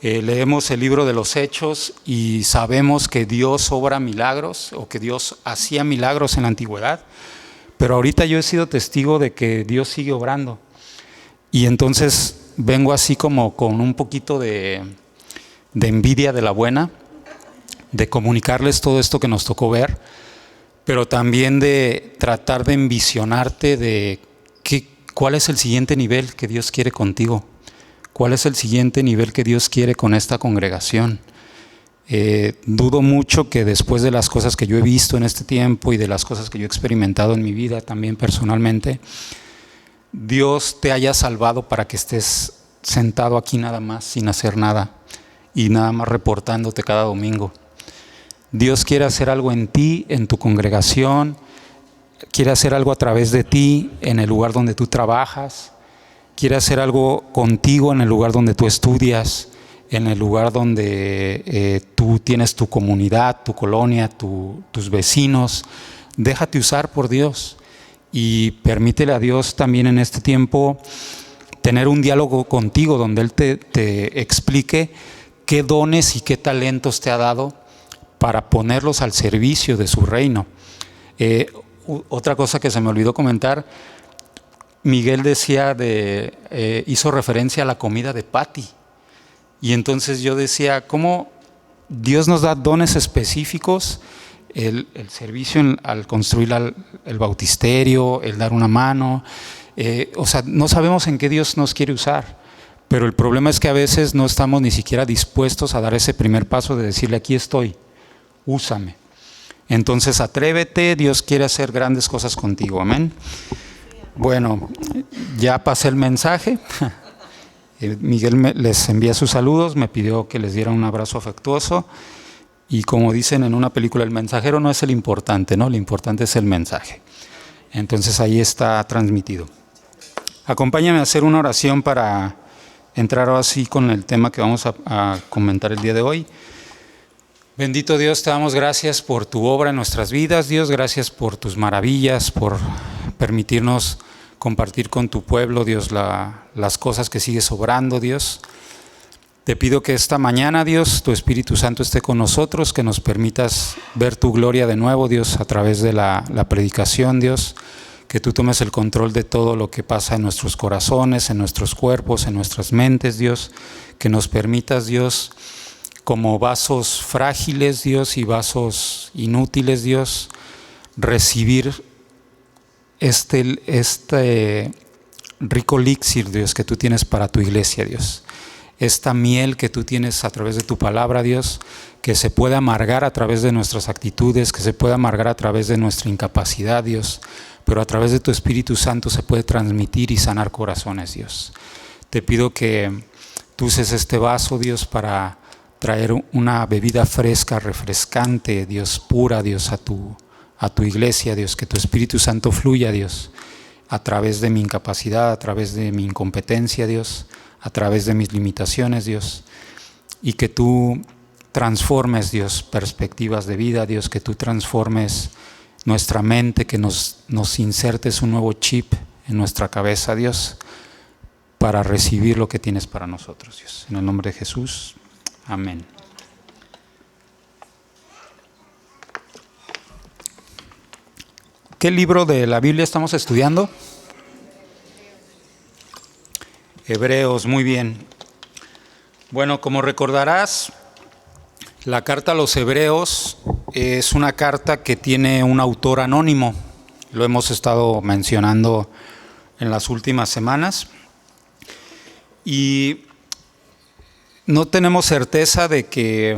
Leemos el libro de los Hechos y sabemos que Dios obra milagros o que Dios hacía milagros en la antigüedad, pero ahorita yo he sido testigo de que Dios sigue obrando. Y entonces vengo así como con un poquito de envidia de la buena, de comunicarles todo esto que nos tocó ver, pero también de tratar de envisionarte de cuál es el siguiente nivel que Dios quiere contigo. ¿Cuál es el siguiente nivel que Dios quiere con esta congregación? Dudo mucho que después de las cosas que yo he visto en este tiempo y de las cosas que yo he experimentado en mi vida también personalmente, Dios te haya salvado para que estés sentado aquí nada más sin hacer nada y nada más reportándote cada domingo. Dios quiere hacer algo en ti, en tu congregación, quiere hacer algo a través de ti en el lugar donde tú trabajas. Quiere hacer algo contigo en el lugar donde tú estudias, en el lugar donde tú tienes tu comunidad, tu colonia, tus vecinos. Déjate usar por Dios y permítele a Dios también en este tiempo tener un diálogo contigo donde Él te explique qué dones y qué talentos te ha dado para ponerlos al servicio de su reino. Otra cosa que se me olvidó comentar, Miguel decía hizo referencia a la comida de Patty. Y entonces yo decía, ¿cómo Dios nos da dones específicos? El servicio al construir el bautisterio, el dar una mano. O sea, no sabemos en qué Dios nos quiere usar. Pero el problema es que a veces no estamos ni siquiera dispuestos a dar ese primer paso de decirle, aquí estoy, úsame. Entonces atrévete, Dios quiere hacer grandes cosas contigo, amén. Bueno, ya pasé el mensaje. Miguel les envía sus saludos, me pidió que les diera un abrazo afectuoso y como dicen en una película, el mensajero no es el importante, ¿no? Lo importante es el mensaje. Entonces ahí está transmitido. Acompáñame a hacer una oración para entrar así con el tema que vamos a comentar el día de hoy. Bendito Dios, te damos gracias por tu obra en nuestras vidas, Dios, gracias por tus maravillas, por permitirnos compartir con tu pueblo, Dios, las cosas que sigues obrando, Dios. Te pido que esta mañana, Dios, tu Espíritu Santo esté con nosotros, que nos permitas ver tu gloria de nuevo, Dios, a través de la predicación, Dios, que tú tomes el control de todo lo que pasa en nuestros corazones, en nuestros cuerpos, en nuestras mentes, Dios, que nos permitas, Dios, como vasos frágiles, Dios, y vasos inútiles, Dios, recibir este rico elixir, Dios, que tú tienes para tu iglesia, Dios. Esta miel que tú tienes a través de tu palabra, Dios, que se puede amargar a través de nuestras actitudes, que se puede amargar a través de nuestra incapacidad, Dios, pero a través de tu Espíritu Santo se puede transmitir y sanar corazones, Dios. Te pido que tú uses este vaso, Dios, para traer una bebida fresca, refrescante, Dios, pura, Dios, a tu iglesia, Dios, que tu Espíritu Santo fluya, Dios, a través de mi incapacidad, a través de mi incompetencia, Dios, a través de mis limitaciones, Dios, y que tú transformes, Dios, perspectivas de vida, Dios, que tú transformes nuestra mente, que nos insertes un nuevo chip en nuestra cabeza, Dios, para recibir lo que tienes para nosotros, Dios. En el nombre de Jesús, amén. ¿Qué libro de la Biblia estamos estudiando? Hebreos, muy bien. Bueno, como recordarás, la carta a los Hebreos es una carta que tiene un autor anónimo. Lo hemos estado mencionando en las últimas semanas. Y no tenemos certeza de que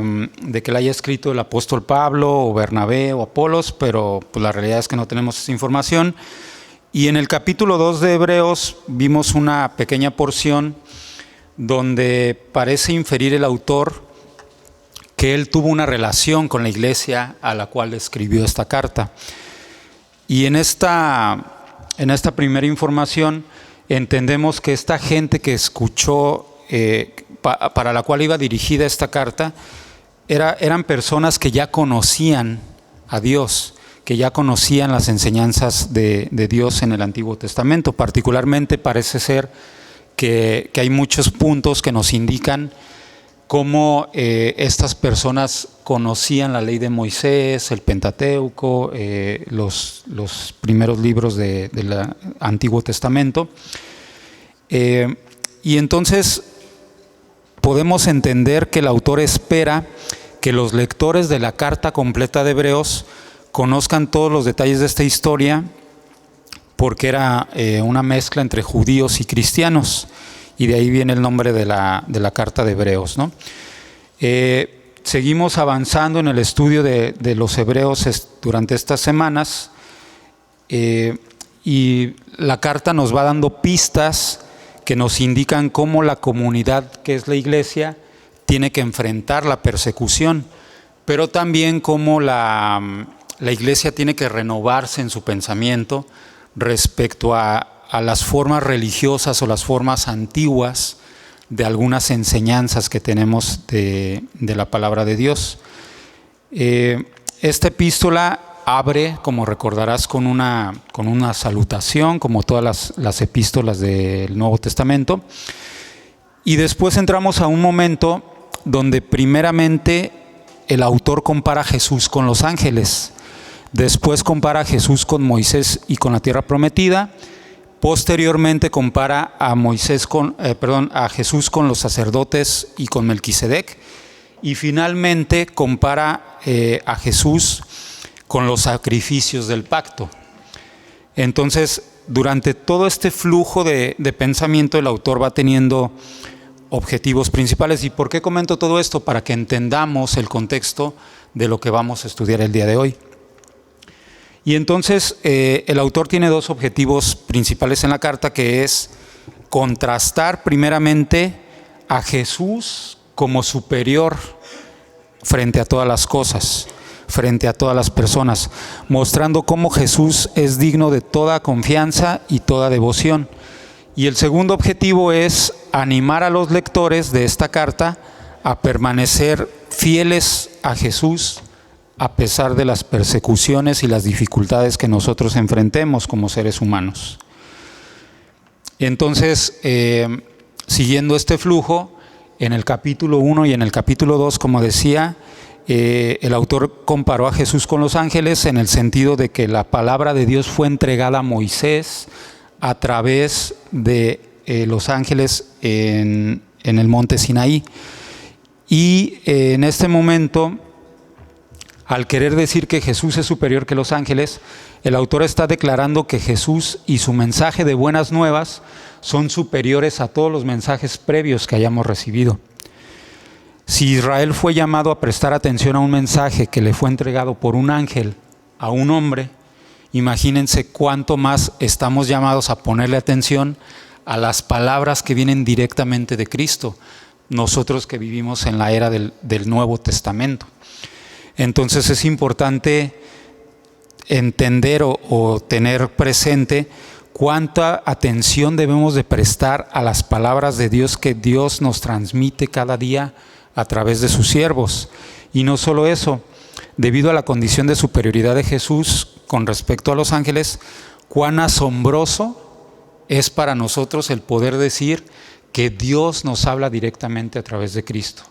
la haya escrito el apóstol Pablo o Bernabé o Apolos, pero pues la realidad es que no tenemos esa información. Y en el capítulo 2 de Hebreos vimos una pequeña porción donde parece inferir el autor que él tuvo una relación con la iglesia a la cual escribió esta carta. Y en esta primera información entendemos que esta gente que escuchó, para la cual iba dirigida esta carta, eran personas que ya conocían a Dios, que ya conocían las enseñanzas de Dios en el Antiguo Testamento. Particularmente parece ser que hay muchos puntos que nos indican cómo estas personas conocían la ley de Moisés, el Pentateuco, los primeros libros del Antiguo Testamento. Y entonces podemos entender que el autor espera que los lectores de la carta completa de Hebreos conozcan todos los detalles de esta historia, porque era una mezcla entre judíos y cristianos, y de ahí viene el nombre de la carta de Hebreos, ¿no? Seguimos avanzando en el estudio de los Hebreos durante estas semanas, y la carta nos va dando pistas que nos indican cómo la comunidad que es la iglesia tiene que enfrentar la persecución, pero también cómo la iglesia tiene que renovarse en su pensamiento respecto a las formas religiosas o las formas antiguas de algunas enseñanzas que tenemos de la palabra de Dios. Esta epístola abre, como recordarás, con una salutación, como todas las epístolas del Nuevo Testamento, y después entramos a un momento donde primeramente el autor compara a Jesús con los ángeles, después compara a Jesús con Moisés y con la tierra prometida, posteriormente compara a Jesús con los sacerdotes y con Melquisedec, y finalmente compara a Jesús con los sacrificios del pacto. Entonces, durante todo este flujo de pensamiento, el autor va teniendo objetivos principales. ¿Y por qué comento todo esto? Para que entendamos el contexto de lo que vamos a estudiar el día de hoy. Y entonces el autor tiene dos objetivos principales en la carta, que es contrastar primeramente a Jesús como superior frente a todas las cosas, frente a todas las personas, mostrando cómo Jesús es digno de toda confianza y toda devoción. Y el segundo objetivo es animar a los lectores de esta carta a permanecer fieles a Jesús a pesar de las persecuciones y las dificultades que nosotros enfrentemos como seres humanos. Entonces, siguiendo este flujo, en el capítulo 1 y en el capítulo 2, como decía, el autor comparó a Jesús con los ángeles en el sentido de que la palabra de Dios fue entregada a Moisés a través de los ángeles en el monte Sinaí. Y en este momento, al querer decir que Jesús es superior que los ángeles, el autor está declarando que Jesús y su mensaje de buenas nuevas son superiores a todos los mensajes previos que hayamos recibido. Si Israel fue llamado a prestar atención a un mensaje que le fue entregado por un ángel a un hombre, imagínense cuánto más estamos llamados a ponerle atención a las palabras que vienen directamente de Cristo, nosotros que vivimos en la era del Nuevo Testamento. Entonces es importante entender o tener presente cuánta atención debemos de prestar a las palabras de Dios que Dios nos transmite cada día a través de sus siervos. Y no solo eso, debido a la condición de superioridad de Jesús con respecto a los ángeles, cuán asombroso es para nosotros el poder decir que Dios nos habla directamente a través de Cristo.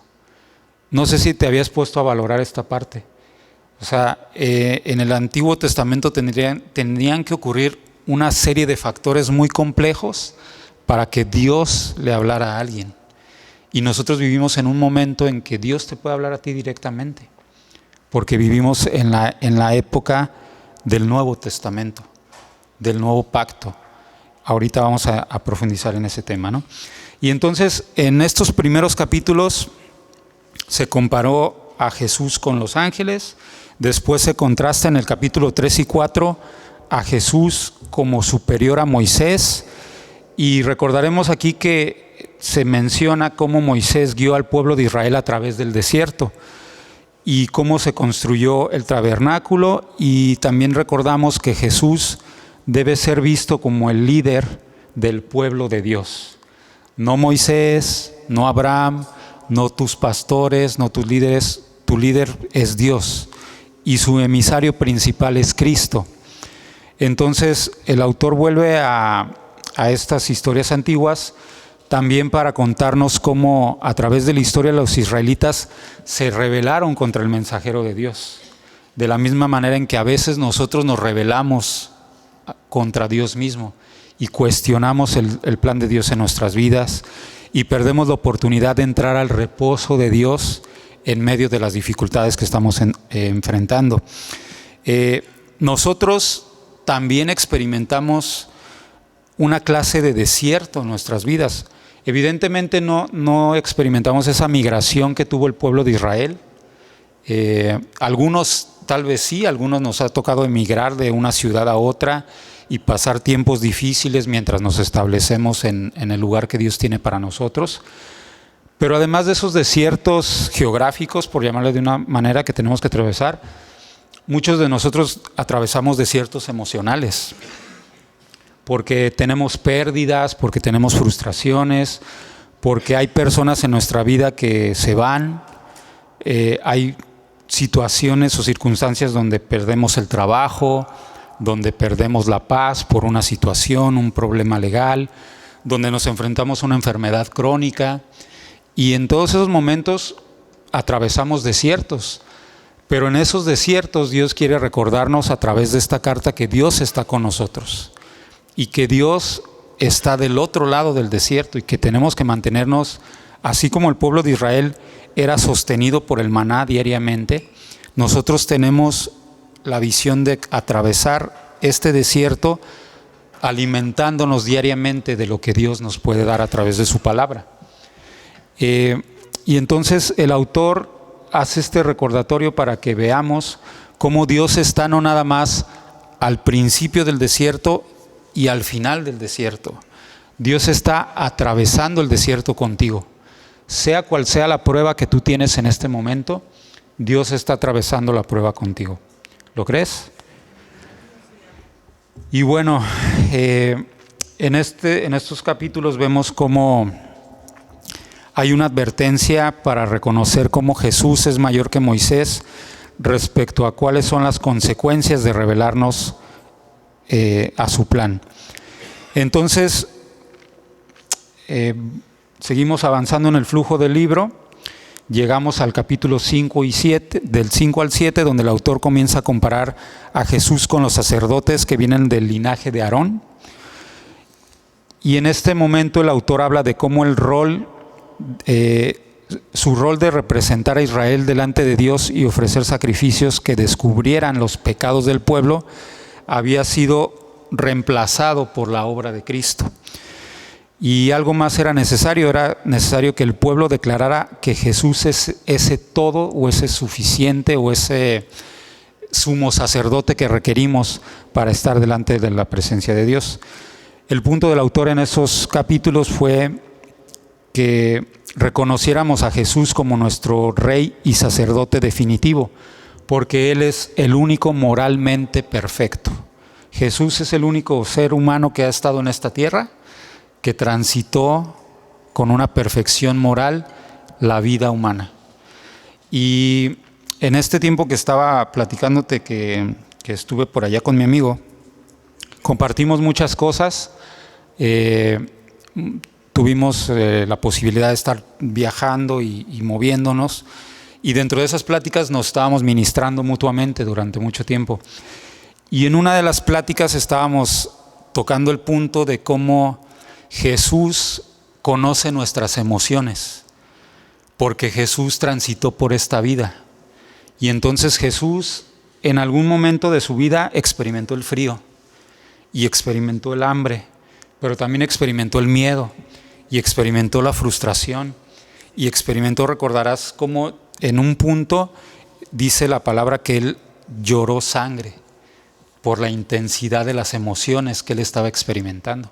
No sé si te habías puesto a valorar esta parte. O sea, en el Antiguo Testamento tendrían que ocurrir una serie de factores muy complejos para que Dios le hablara a alguien. Y nosotros vivimos en un momento en que Dios te puede hablar a ti directamente, porque vivimos en la época del Nuevo Testamento, del Nuevo Pacto. Ahorita vamos a profundizar en ese tema, ¿no? Y entonces, en estos primeros capítulos se comparó a Jesús con los ángeles, después se contrasta en el capítulo 3 y 4 a Jesús como superior a Moisés, y recordaremos aquí que se menciona cómo Moisés guió al pueblo de Israel a través del desierto y cómo se construyó el tabernáculo, y también recordamos que Jesús debe ser visto como el líder del pueblo de Dios. No Moisés, no Abraham, no tus pastores, no tus líderes. Tu líder es Dios y su emisario principal es Cristo. Entonces el autor vuelve a estas historias antiguas también para contarnos cómo a través de la historia los israelitas se rebelaron contra el mensajero de Dios. De la misma manera en que a veces nosotros nos rebelamos contra Dios mismo y cuestionamos el plan de Dios en nuestras vidas y perdemos la oportunidad de entrar al reposo de Dios en medio de las dificultades que estamos enfrentando. Nosotros también experimentamos una clase de desierto en nuestras vidas. Evidentemente no experimentamos esa migración que tuvo el pueblo de Israel. Algunos tal vez sí, algunos nos ha tocado emigrar de una ciudad a otra y pasar tiempos difíciles mientras nos establecemos en el lugar que Dios tiene para nosotros. Pero además de esos desiertos geográficos, por llamarlo de una manera, que tenemos que atravesar, muchos de nosotros atravesamos desiertos emocionales, porque tenemos pérdidas, porque tenemos frustraciones, porque hay personas en nuestra vida que se van, hay situaciones o circunstancias donde perdemos el trabajo, donde perdemos la paz por una situación, un problema legal, donde nos enfrentamos a una enfermedad crónica, y en todos esos momentos atravesamos desiertos. Pero en esos desiertos Dios quiere recordarnos a través de esta carta que Dios está con nosotros y que Dios está del otro lado del desierto y que tenemos que mantenernos, así como el pueblo de Israel era sostenido por el maná diariamente, nosotros tenemos la visión de atravesar este desierto alimentándonos diariamente de lo que Dios nos puede dar a través de su palabra. Y entonces el autor hace este recordatorio para que veamos cómo Dios está no nada más al principio del desierto y al final del desierto. Dios está atravesando el desierto contigo. Sea cual sea la prueba que tú tienes en este momento, Dios está atravesando la prueba contigo. ¿Lo crees? Y bueno, en estos capítulos vemos cómo hay una advertencia para reconocer cómo Jesús es mayor que Moisés respecto a cuáles son las consecuencias de rebelarnos a su plan. Entonces, seguimos avanzando en el flujo del libro, llegamos al capítulo 5 y 7, del 5 al 7, donde el autor comienza a comparar a Jesús con los sacerdotes que vienen del linaje de Aarón. Y en este momento el autor habla de cómo su rol de representar a Israel delante de Dios y ofrecer sacrificios que descubrieran los pecados del pueblo había sido reemplazado por la obra de Cristo. Y algo más era necesario que el pueblo declarara que Jesús es ese todo o ese suficiente o ese sumo sacerdote que requerimos para estar delante de la presencia de Dios. El punto del autor en esos capítulos fue que reconociéramos a Jesús como nuestro rey y sacerdote definitivo, porque Él es el único moralmente perfecto. Jesús es el único ser humano que ha estado en esta tierra, que transitó con una perfección moral la vida humana. Y en este tiempo que estaba platicándote, que estuve por allá con mi amigo, compartimos muchas cosas. Tuvimos la posibilidad de estar viajando y moviéndonos, y dentro de esas pláticas nos estábamos ministrando mutuamente durante mucho tiempo. Y en una de las pláticas estábamos tocando el punto de cómo Jesús conoce nuestras emociones, porque Jesús transitó por esta vida. Y entonces Jesús en algún momento de su vida experimentó el frío y experimentó el hambre, pero también experimentó el miedo y experimentó la frustración y experimentó, recordarás cómo en un punto dice la palabra que Él lloró sangre por la intensidad de las emociones que Él estaba experimentando.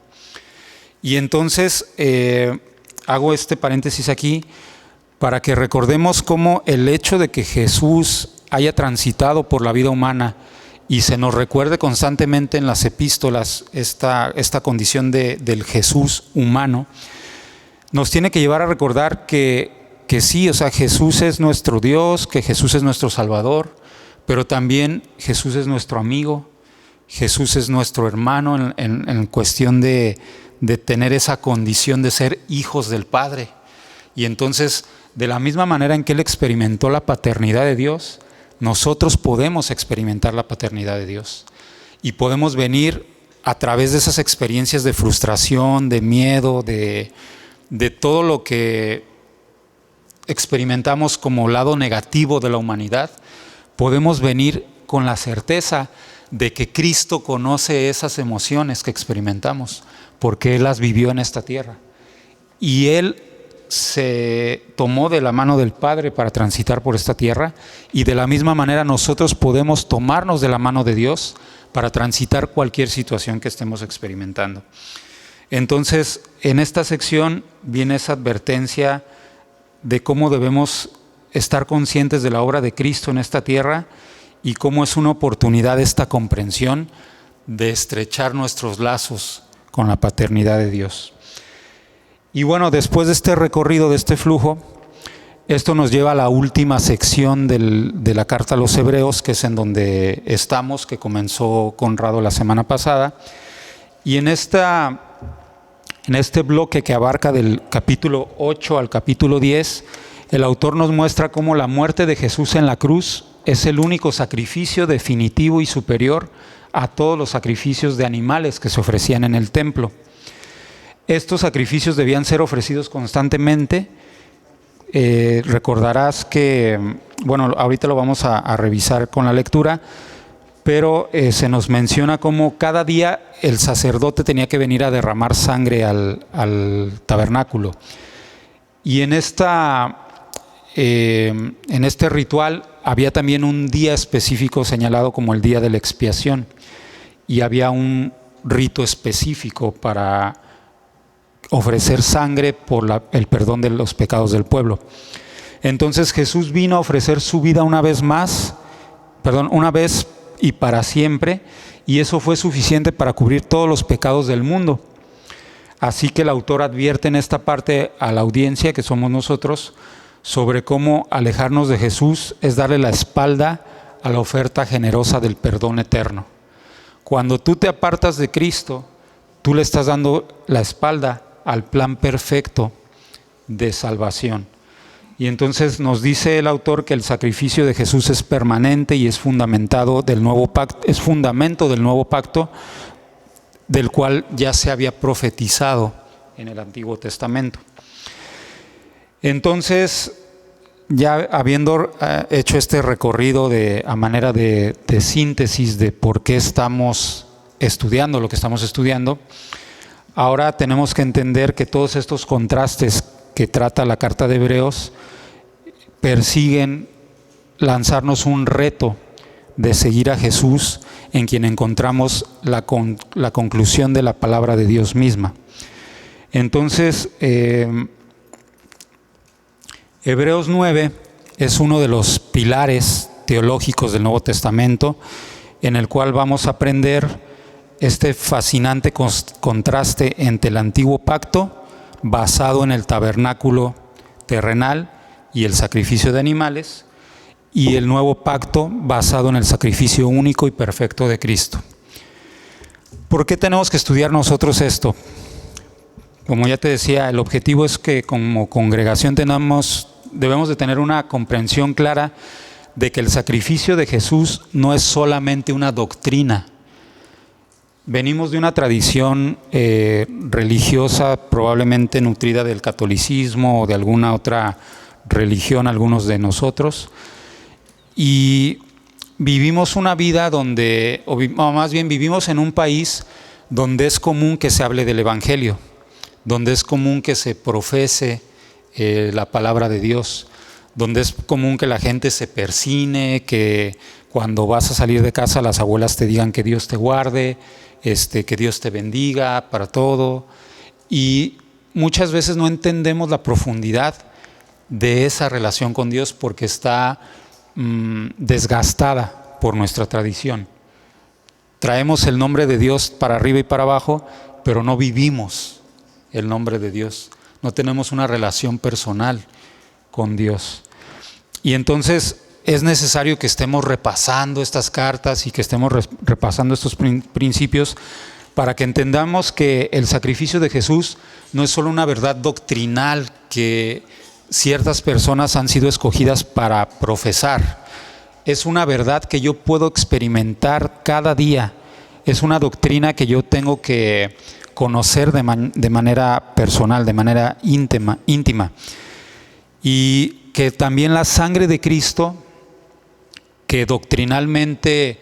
Y entonces hago este paréntesis aquí para que recordemos cómo el hecho de que Jesús haya transitado por la vida humana y se nos recuerde constantemente en las epístolas esta condición del Jesús humano, nos tiene que llevar a recordar que sí, o sea, Jesús es nuestro Dios, que Jesús es nuestro Salvador, pero también Jesús es nuestro amigo, Jesús es nuestro hermano en cuestión de de tener esa condición de ser hijos del Padre. Y entonces, de la misma manera en que Él experimentó la paternidad de Dios, nosotros podemos experimentar la paternidad de Dios. Y podemos venir a través de esas experiencias de frustración, de miedo, de todo lo que experimentamos como lado negativo de la humanidad, podemos venir con la certeza de que Cristo conoce esas emociones que experimentamos, porque Él las vivió en esta tierra. Y Él se tomó de la mano del Padre para transitar por esta tierra, y de la misma manera nosotros podemos tomarnos de la mano de Dios para transitar cualquier situación que estemos experimentando. Entonces, en esta sección viene esa advertencia de cómo debemos estar conscientes de la obra de Cristo en esta tierra y cómo es una oportunidad esta comprensión de estrechar nuestros lazos con la paternidad de Dios. Y bueno, después de este recorrido, de este flujo, esto nos lleva a la última sección de la carta a los Hebreos, que es en donde estamos, que comenzó Conrado la semana pasada. Y en este bloque que abarca del capítulo 8 al capítulo 10, el autor nos muestra cómo la muerte de Jesús en la cruz es el único sacrificio definitivo y superior a todos los sacrificios de animales que se ofrecían en el templo. Estos sacrificios debían ser ofrecidos constantemente. Recordarás que, bueno, ahorita lo vamos a revisar con la lectura, pero se nos menciona cómo cada día el sacerdote tenía que venir a derramar sangre al tabernáculo. Y en este ritual había también un día específico señalado como el día de la expiación, y había un rito específico para ofrecer sangre por el perdón de los pecados del pueblo. Entonces Jesús vino a ofrecer su vida una vez y para siempre, y eso fue suficiente para cubrir todos los pecados del mundo. Así que el autor advierte en esta parte a la audiencia, que somos nosotros, sobre cómo alejarnos de Jesús es darle la espalda a la oferta generosa del perdón eterno. Cuando tú te apartas de Cristo, tú le estás dando la espalda al plan perfecto de salvación. Y entonces nos dice el autor que el sacrificio de Jesús es permanente y es fundamento del nuevo pacto, del cual ya se había profetizado en el Antiguo Testamento. Entonces, ya habiendo hecho este recorrido a manera de síntesis de por qué estamos estudiando lo que estamos estudiando, ahora tenemos que entender que todos estos contrastes que trata la carta de Hebreos persiguen lanzarnos un reto de seguir a Jesús, en quien encontramos la conclusión de la palabra de Dios misma. Entonces, Hebreos 9 es uno de los pilares teológicos del Nuevo Testamento, en el cual vamos a aprender este fascinante contraste entre el antiguo pacto, basado en el tabernáculo terrenal y el sacrificio de animales, y el nuevo pacto basado en el sacrificio único y perfecto de Cristo. ¿Por qué tenemos que estudiar nosotros esto? Como ya te decía, el objetivo es que como congregación debemos de tener una comprensión clara de que el sacrificio de Jesús no es solamente una doctrina. Venimos de una tradición religiosa, probablemente nutrida del catolicismo o de alguna otra religión, algunos de nosotros, y vivimos una vida vivimos en un país donde es común que se hable del Evangelio, donde es común que se profese la palabra de Dios, donde es común que la gente se persine, que cuando vas a salir de casa las abuelas te digan que Dios te guarde, que Dios te bendiga para todo, y muchas veces no entendemos la profundidad de esa relación con Dios porque está desgastada por nuestra tradición. Traemos el nombre de Dios para arriba y para abajo, pero no vivimos el nombre de Dios, no tenemos una relación personal con Dios. Y entonces es necesario que estemos repasando estas cartas y que estemos repasando estos principios para que entendamos que el sacrificio de Jesús no es solo una verdad doctrinal que ciertas personas han sido escogidas para profesar. Es una verdad que yo puedo experimentar cada día. Es una doctrina que yo tengo que conocer de manera personal, de manera íntima. Y que también la sangre de Cristo, que doctrinalmente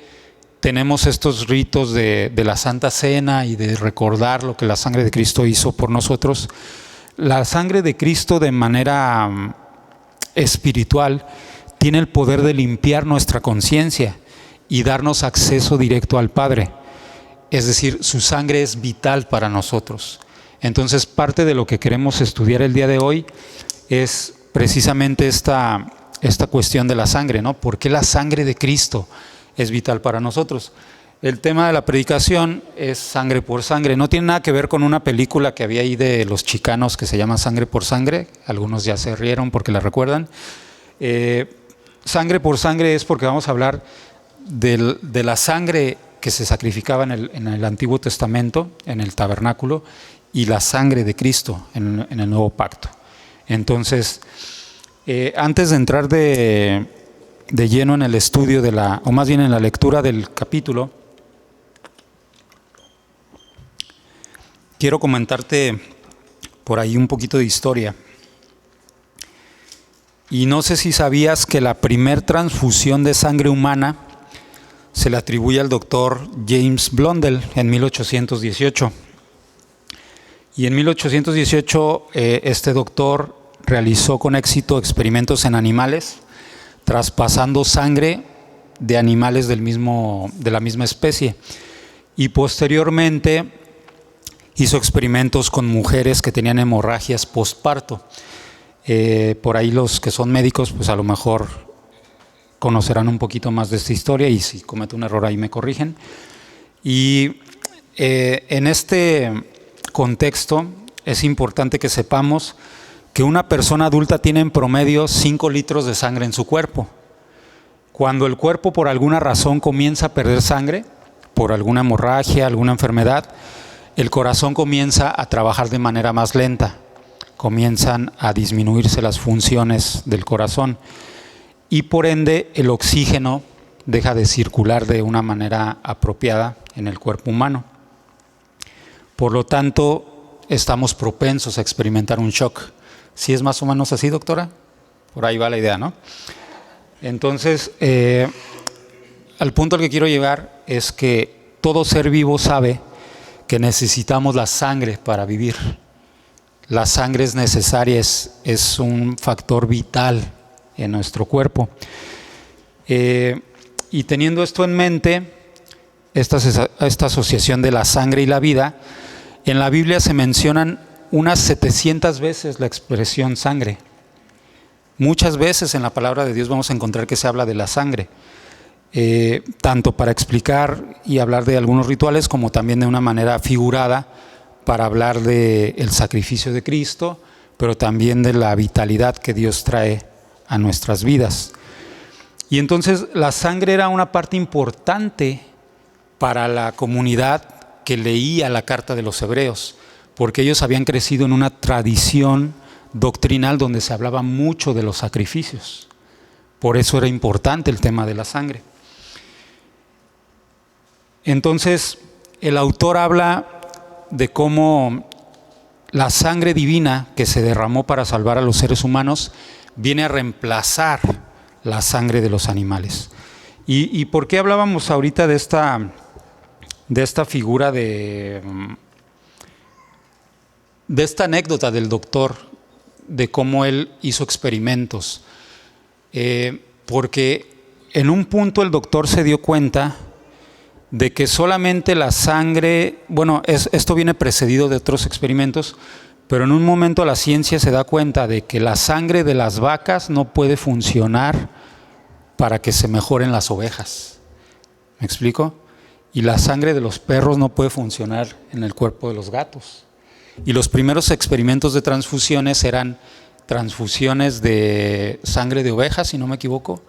tenemos estos ritos de la Santa Cena y de recordar lo que la sangre de Cristo hizo por nosotros, la sangre de Cristo de manera espiritual tiene el poder de limpiar nuestra conciencia y darnos acceso directo al Padre. Es decir, su sangre es vital para nosotros. Entonces, parte de lo que queremos estudiar el día de hoy es precisamente esta cuestión de la sangre, ¿no? ¿Por qué la sangre de Cristo es vital para nosotros? El tema de la predicación es sangre por sangre. No tiene nada que ver con una película que había ahí de los chicanos que se llama Sangre por Sangre. Algunos ya se rieron porque la recuerdan. Sangre por sangre es porque vamos a hablar de la sangre que se sacrificaba en el Antiguo Testamento, en el tabernáculo, y la sangre de Cristo en el Nuevo Pacto. Entonces, antes de entrar de lleno en el estudio o más bien en la lectura del capítulo, quiero comentarte por ahí un poquito de historia. Y no sé si sabías que la primer transfusión de sangre humana se le atribuye al doctor James Blundell en 1818. Y en 1818 este doctor realizó con éxito experimentos en animales, traspasando sangre de animales de la misma especie. Y posteriormente hizo experimentos con mujeres que tenían hemorragias postparto. Por ahí los que son médicos, pues a lo mejor conocerán un poquito más de esta historia, y si cometo un error ahí me corrigen. Y en este contexto es importante que sepamos que una persona adulta tiene en promedio 5 litros de sangre en su cuerpo. Cuando el cuerpo por alguna razón comienza a perder sangre, por alguna hemorragia, alguna enfermedad, el corazón comienza a trabajar de manera más lenta, comienzan a disminuirse las funciones del corazón y por ende el oxígeno deja de circular de una manera apropiada en el cuerpo humano. Por lo tanto, estamos propensos a experimentar un shock. ¿Sí es más o menos así, doctora? Por ahí va la idea, ¿no? Entonces, al punto al que quiero llegar es que todo ser vivo sabe que necesitamos la sangre para vivir. La sangre es necesaria, es un factor vital en nuestro cuerpo. Y teniendo esto en mente, esta asociación de la sangre y la vida, en la Biblia se mencionan unas 700 veces la expresión sangre. Muchas veces en la palabra de Dios vamos a encontrar que se habla de la sangre, tanto para explicar y hablar de algunos rituales, como también de una manera figurada para hablar del sacrificio de Cristo, pero también de la vitalidad que Dios trae a nuestras vidas. Y entonces la sangre era una parte importante para la comunidad que leía la carta de los Hebreos, porque ellos habían crecido en una tradición doctrinal donde se hablaba mucho de los sacrificios. Por eso era importante el tema de la sangre. Entonces, el autor habla de cómo la sangre divina que se derramó para salvar a los seres humanos viene a reemplazar la sangre de los animales. ¿Y por qué hablábamos ahorita de esta figura de esta anécdota del doctor, de cómo él hizo experimentos? Porque en un punto el doctor se dio cuenta de que solamente la sangre, esto viene precedido de otros experimentos, pero en un momento la ciencia se da cuenta de que la sangre de las vacas no puede funcionar para que se mejoren las ovejas. ¿Me explico? Y la sangre de los perros no puede funcionar en el cuerpo de los gatos. Y los primeros experimentos de transfusiones eran transfusiones de sangre de ovejas, si no me equivoco,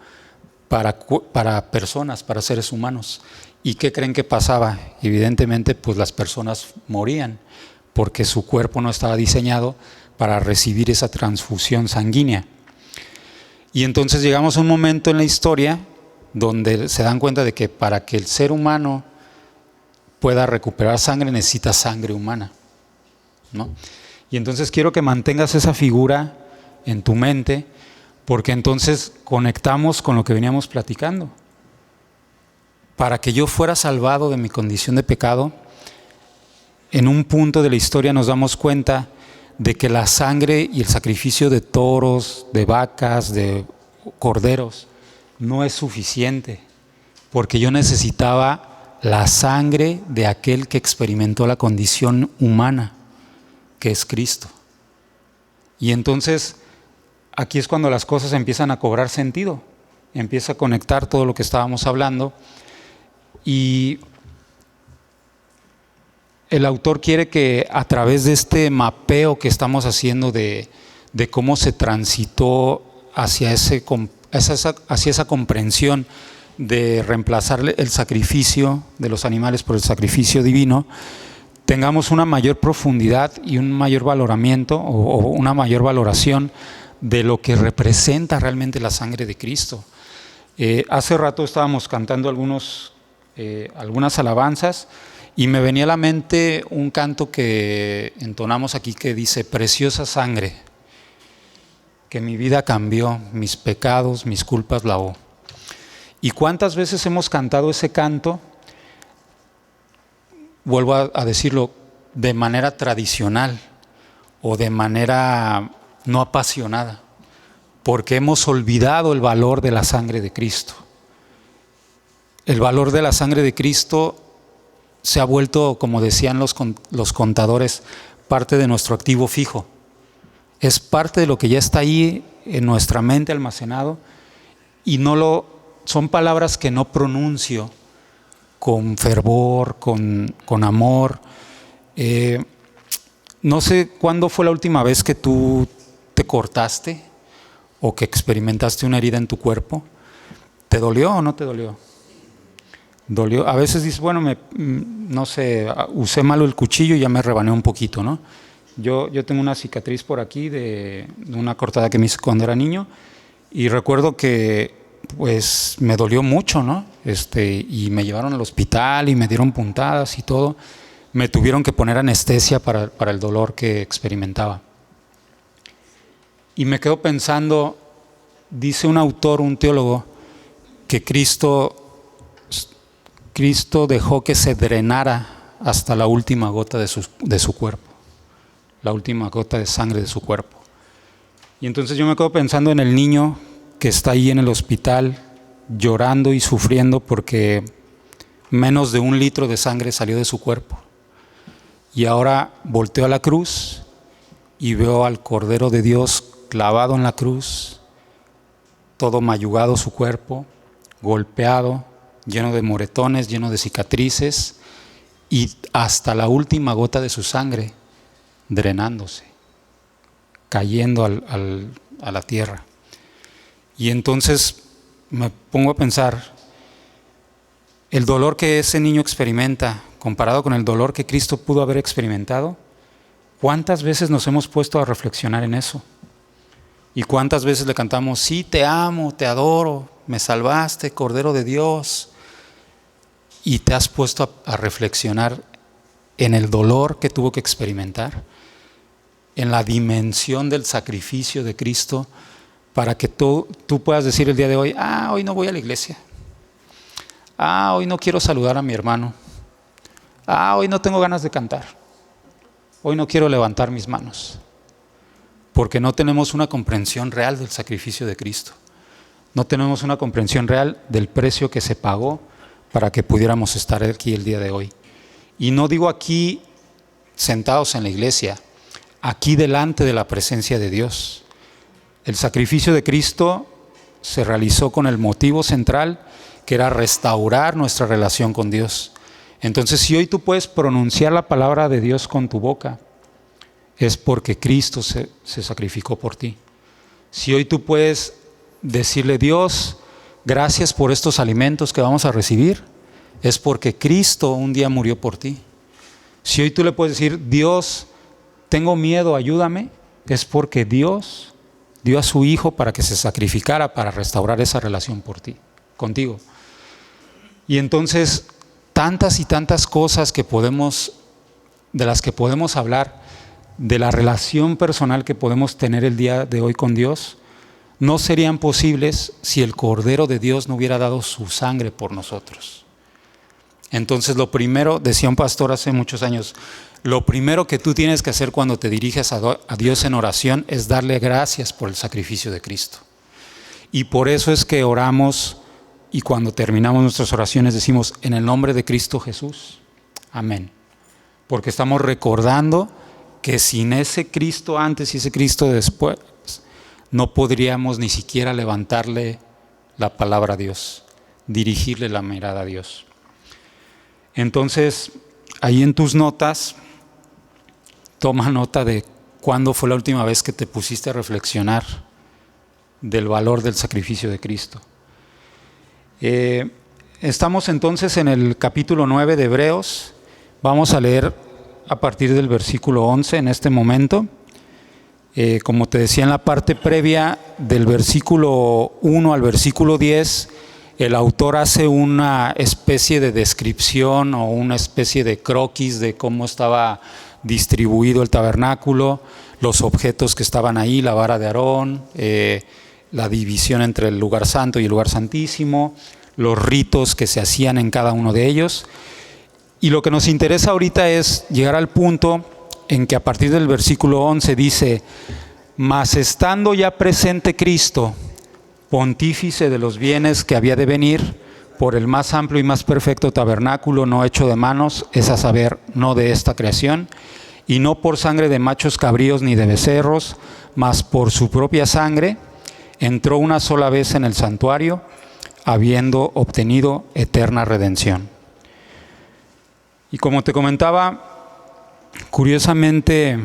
para personas, para seres humanos. ¿Y qué creen que pasaba? Evidentemente, pues las personas morían porque su cuerpo no estaba diseñado para recibir esa transfusión sanguínea. Y entonces llegamos a un momento en la historia donde se dan cuenta de que para que el ser humano pueda recuperar sangre necesita sangre humana, ¿no? Y entonces quiero que mantengas esa figura en tu mente, porque entonces conectamos con lo que veníamos platicando. Para que yo fuera salvado de mi condición de pecado, en un punto de la historia nos damos cuenta de que la sangre y el sacrificio de toros, de vacas, de corderos, no es suficiente, porque yo necesitaba la sangre de aquel que experimentó la condición humana, que es Cristo. Y entonces, aquí es cuando las cosas empiezan a cobrar sentido, empieza a conectar todo lo que estábamos hablando. Y el autor quiere que a través de este mapeo que estamos haciendo de cómo se transitó hacia esa comprensión de reemplazar el sacrificio de los animales por el sacrificio divino, tengamos una mayor profundidad y un mayor valoramiento o una mayor valoración de lo que representa realmente la sangre de Cristo. Hace rato estábamos cantando algunas alabanzas y me venía a la mente un canto que entonamos aquí que dice: preciosa sangre que mi vida cambió, mis pecados, mis culpas lavó. ¿Y cuántas veces hemos cantado ese canto? Vuelvo a decirlo, de manera tradicional o de manera no apasionada, porque hemos olvidado el valor de la sangre de Cristo. El valor de la sangre de Cristo se ha vuelto, como decían los contadores, parte de nuestro activo fijo. Es parte de lo que ya está ahí en nuestra mente almacenado, y son palabras que no pronuncio con fervor, con amor. No sé cuándo fue la última vez que tú te cortaste o que experimentaste una herida en tu cuerpo. ¿Te dolió o no te dolió? Dolió. A veces dices, bueno, no sé, usé mal el cuchillo y ya me rebané un poquito, ¿no? Yo tengo una cicatriz por aquí de una cortada que me hice cuando era niño, y recuerdo que pues me dolió mucho, ¿no? Y me llevaron al hospital y me dieron puntadas y todo. Me tuvieron que poner anestesia para el dolor que experimentaba. Y me quedo pensando, dice un autor, un teólogo, que Cristo dejó que se drenara hasta la última gota de su cuerpo, la última gota de sangre de su cuerpo. Y entonces yo me quedo pensando en el niño que está ahí en el hospital llorando y sufriendo porque menos de 1 litro de sangre salió de su cuerpo. Y ahora volteo a la cruz y veo al Cordero de Dios clavado en la cruz, todo mayugado su cuerpo, golpeado, lleno de moretones, lleno de cicatrices, y hasta la última gota de su sangre drenándose, cayendo a la tierra. Y entonces me pongo a pensar, el dolor que ese niño experimenta comparado con el dolor que Cristo pudo haber experimentado, ¿cuántas veces nos hemos puesto a reflexionar en eso? ¿Y cuántas veces le cantamos, sí, te amo, te adoro, me salvaste, Cordero de Dios? Y te has puesto a reflexionar en el dolor que tuvo que experimentar, en la dimensión del sacrificio de Cristo, para que tú puedas decir el día de hoy, hoy no voy a la iglesia, hoy no quiero saludar a mi hermano, hoy no tengo ganas de cantar, hoy no quiero levantar mis manos, porque no tenemos una comprensión real del sacrificio de Cristo, no tenemos una comprensión real del precio que se pagó para que pudiéramos estar aquí el día de hoy. Y no digo aquí sentados en la iglesia, aquí delante de la presencia de Dios. El sacrificio de Cristo se realizó con el motivo central, que era restaurar nuestra relación con Dios. Entonces, si hoy tú puedes pronunciar la palabra de Dios con tu boca, es porque Cristo se sacrificó por ti. Si hoy tú puedes decirle, Dios, gracias por estos alimentos que vamos a recibir, es porque Cristo un día murió por ti. Si hoy tú le puedes decir, Dios, tengo miedo, ayúdame, es porque Dios dio a su Hijo para que se sacrificara para restaurar esa relación por ti, contigo. Y entonces, tantas y tantas cosas de las que podemos hablar, de la relación personal que podemos tener el día de hoy con Dios, no serían posibles si el Cordero de Dios no hubiera dado su sangre por nosotros. Entonces lo primero, decía un pastor hace muchos años, lo primero que tú tienes que hacer cuando te diriges a Dios en oración es darle gracias por el sacrificio de Cristo. Y por eso es que oramos y cuando terminamos nuestras oraciones decimos, en el nombre de Cristo Jesús, amén. Porque estamos recordando que sin ese Cristo antes y ese Cristo después, no podríamos ni siquiera levantarle la palabra a Dios, dirigirle la mirada a Dios. Entonces, ahí en tus notas, toma nota de cuándo fue la última vez que te pusiste a reflexionar del valor del sacrificio de Cristo. Estamos entonces en el capítulo 9 de Hebreos. Vamos a leer a partir del versículo 11 en este momento. Como te decía en la parte previa, del versículo 1 al versículo 10, el autor hace una especie de descripción o una especie de croquis de cómo estaba distribuido el tabernáculo, los objetos que estaban ahí, la vara de Aarón, la división entre el lugar santo y el lugar santísimo, los ritos que se hacían en cada uno de ellos. Y lo que nos interesa ahorita es llegar al punto en que a partir del versículo 11 dice, mas estando ya presente Cristo, pontífice de los bienes que había de venir, por el más amplio y más perfecto tabernáculo no hecho de manos, es a saber, no de esta creación, y no por sangre de machos cabríos ni de becerros, mas por su propia sangre, entró una sola vez en el santuario, habiendo obtenido eterna redención. Y como te comentaba, curiosamente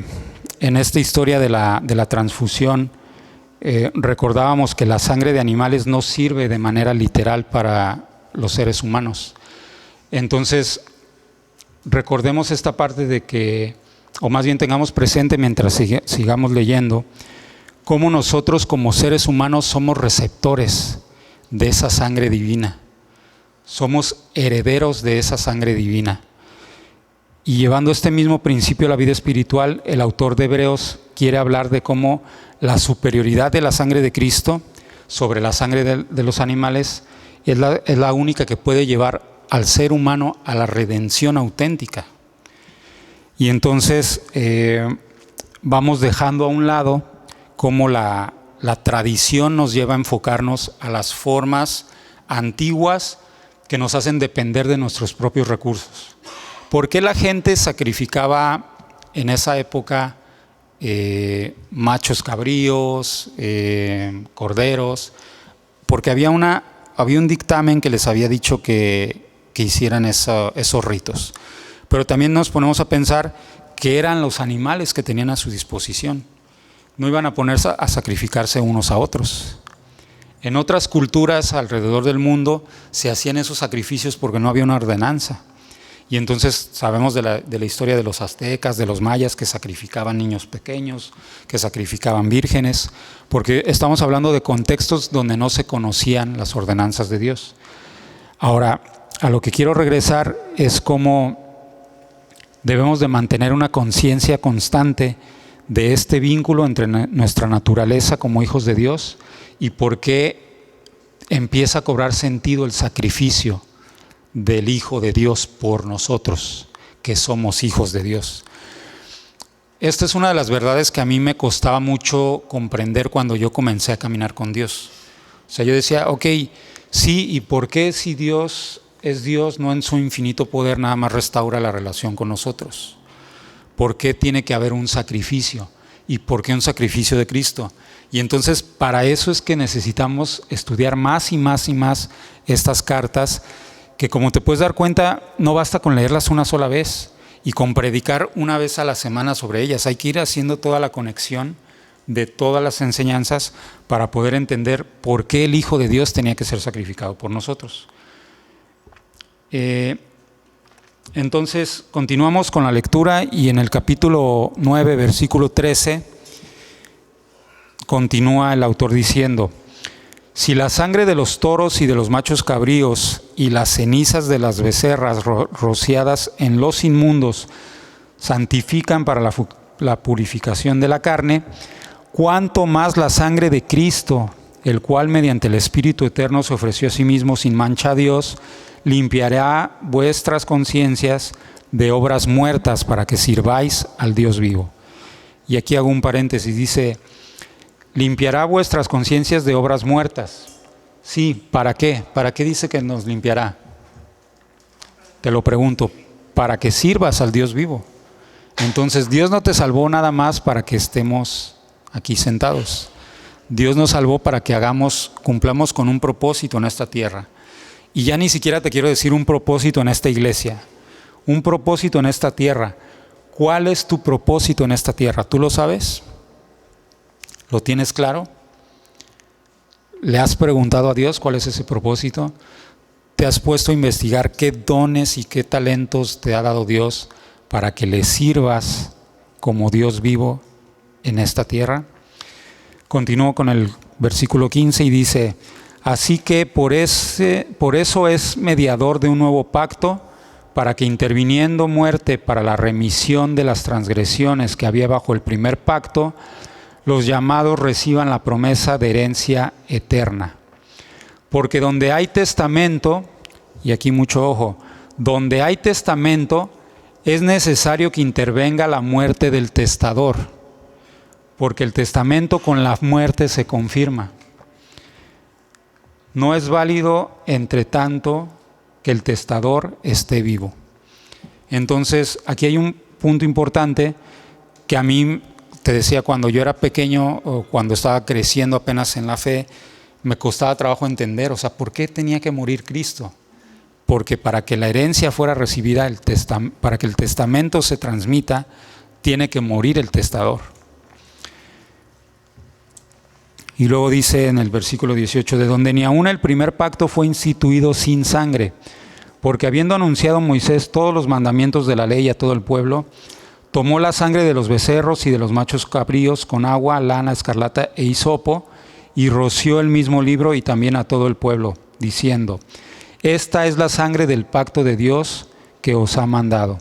en esta historia de la transfusión, recordábamos que la sangre de animales no sirve de manera literal para los seres humanos. Entonces, recordemos esta parte de que, o más bien tengamos presente mientras sigamos leyendo, cómo nosotros como seres humanos somos receptores de esa sangre divina. Somos herederos de esa sangre divina. Y llevando este mismo principio a la vida espiritual, el autor de Hebreos quiere hablar de cómo la superioridad de la sangre de Cristo sobre la sangre de los animales es la única que puede llevar al ser humano a la redención auténtica. Y entonces vamos dejando a un lado cómo la tradición nos lleva a enfocarnos a las formas antiguas que nos hacen depender de nuestros propios recursos. ¿Por qué la gente sacrificaba en esa época machos cabríos, corderos? Porque había un dictamen que les había dicho que hicieran esos ritos. Pero también nos ponemos a pensar que eran los animales que tenían a su disposición. No iban a ponerse a sacrificarse unos a otros. En otras culturas alrededor del mundo se hacían esos sacrificios porque no había una ordenanza. Y entonces sabemos de la historia de los aztecas, de los mayas, que sacrificaban niños pequeños, que sacrificaban vírgenes, porque estamos hablando de contextos donde no se conocían las ordenanzas de Dios. Ahora, a lo que quiero regresar es cómo debemos de mantener una conciencia constante de este vínculo entre nuestra naturaleza como hijos de Dios y por qué empieza a cobrar sentido el sacrificio del Hijo de Dios por nosotros, que somos hijos de Dios. Esta es una de las verdades que a mí me costaba mucho comprender cuando yo comencé a caminar con Dios. O sea, yo decía, ok, sí, ¿y por qué si Dios es Dios, no en su infinito poder nada más restaura la relación con nosotros? ¿Por qué tiene que haber un sacrificio? ¿Y por qué un sacrificio de Cristo? Y entonces para eso es que necesitamos estudiar más y más y más estas cartas, que como te puedes dar cuenta, no basta con leerlas una sola vez y con predicar una vez a la semana sobre ellas. Hay que ir haciendo toda la conexión de todas las enseñanzas para poder entender por qué el Hijo de Dios tenía que ser sacrificado por nosotros. Entonces, continuamos con la lectura y en el capítulo 9, versículo 13, continúa el autor diciendo: si la sangre de los toros y de los machos cabríos y las cenizas de las becerras rociadas en los inmundos santifican para la purificación de la carne, cuánto más la sangre de Cristo, el cual mediante el Espíritu Eterno se ofreció a sí mismo sin mancha a Dios, limpiará vuestras conciencias de obras muertas para que sirváis al Dios vivo. Y aquí hago un paréntesis, dice: limpiará vuestras conciencias de obras muertas. Sí, ¿para qué? ¿Para qué dice que nos limpiará? Te lo pregunto, para que sirvas al Dios vivo. Entonces, Dios no te salvó nada más para que estemos aquí sentados. Dios nos salvó para que cumplamos con un propósito en esta tierra. Y ya ni siquiera te quiero decir un propósito en esta iglesia, un propósito en esta tierra. ¿Cuál es tu propósito en esta tierra? ¿Tú lo sabes? ¿Lo tienes claro? ¿Le has preguntado a Dios cuál es ese propósito? ¿Te has puesto a investigar qué dones y qué talentos te ha dado Dios para que le sirvas como Dios vivo en esta tierra? Continúo con el versículo 15 y dice: así que por eso es mediador de un nuevo pacto, para que interviniendo muerte para la remisión de las transgresiones que había bajo el primer pacto, los llamados reciban la promesa de herencia eterna. Porque donde hay testamento, y aquí mucho ojo, donde hay testamento es necesario que intervenga la muerte del testador, porque el testamento con la muerte se confirma. No es válido entre tanto que el testador esté vivo. Entonces, aquí hay un punto importante que a mí, te decía, cuando yo era pequeño o cuando estaba creciendo apenas en la fe, me costaba trabajo entender, o sea, ¿por qué tenía que morir Cristo? Porque para que la herencia fuera recibida, para que el testamento se transmita, tiene que morir el testador. Y luego dice en el versículo 18, de donde ni aún el primer pacto fue instituido sin sangre, porque habiendo anunciado Moisés todos los mandamientos de la ley a todo el pueblo, tomó la sangre de los becerros y de los machos cabríos con agua, lana, escarlata e hisopo, y roció el mismo libro y también a todo el pueblo, diciendo: esta es la sangre del pacto de Dios que os ha mandado.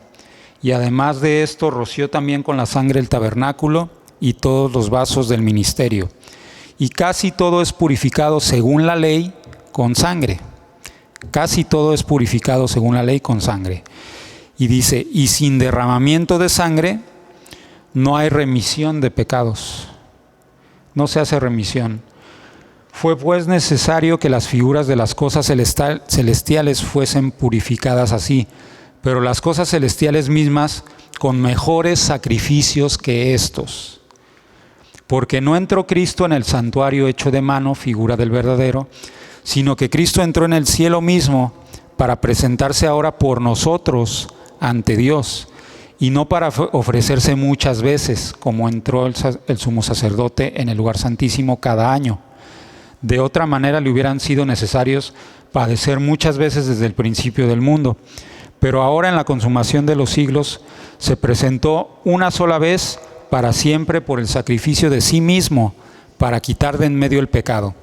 Y además de esto, roció también con la sangre el tabernáculo y todos los vasos del ministerio. Y casi todo es purificado según la ley con sangre. Casi todo es purificado según la ley con sangre. Y dice: y sin derramamiento de sangre no hay remisión de pecados. No se hace remisión. Fue pues necesario que las figuras de las cosas celestiales fuesen purificadas así, pero las cosas celestiales mismas con mejores sacrificios que estos. Porque no entró Cristo en el santuario hecho de mano, figura del verdadero, sino que Cristo entró en el cielo mismo para presentarse ahora por nosotros ante Dios, y no para ofrecerse muchas veces, como entró el sumo sacerdote en el lugar santísimo cada año. De otra manera le hubieran sido necesarios padecer muchas veces desde el principio del mundo. Pero ahora, en la consumación de los siglos, se presentó una sola vez para siempre por el sacrificio de sí mismo, para quitar de en medio el pecado.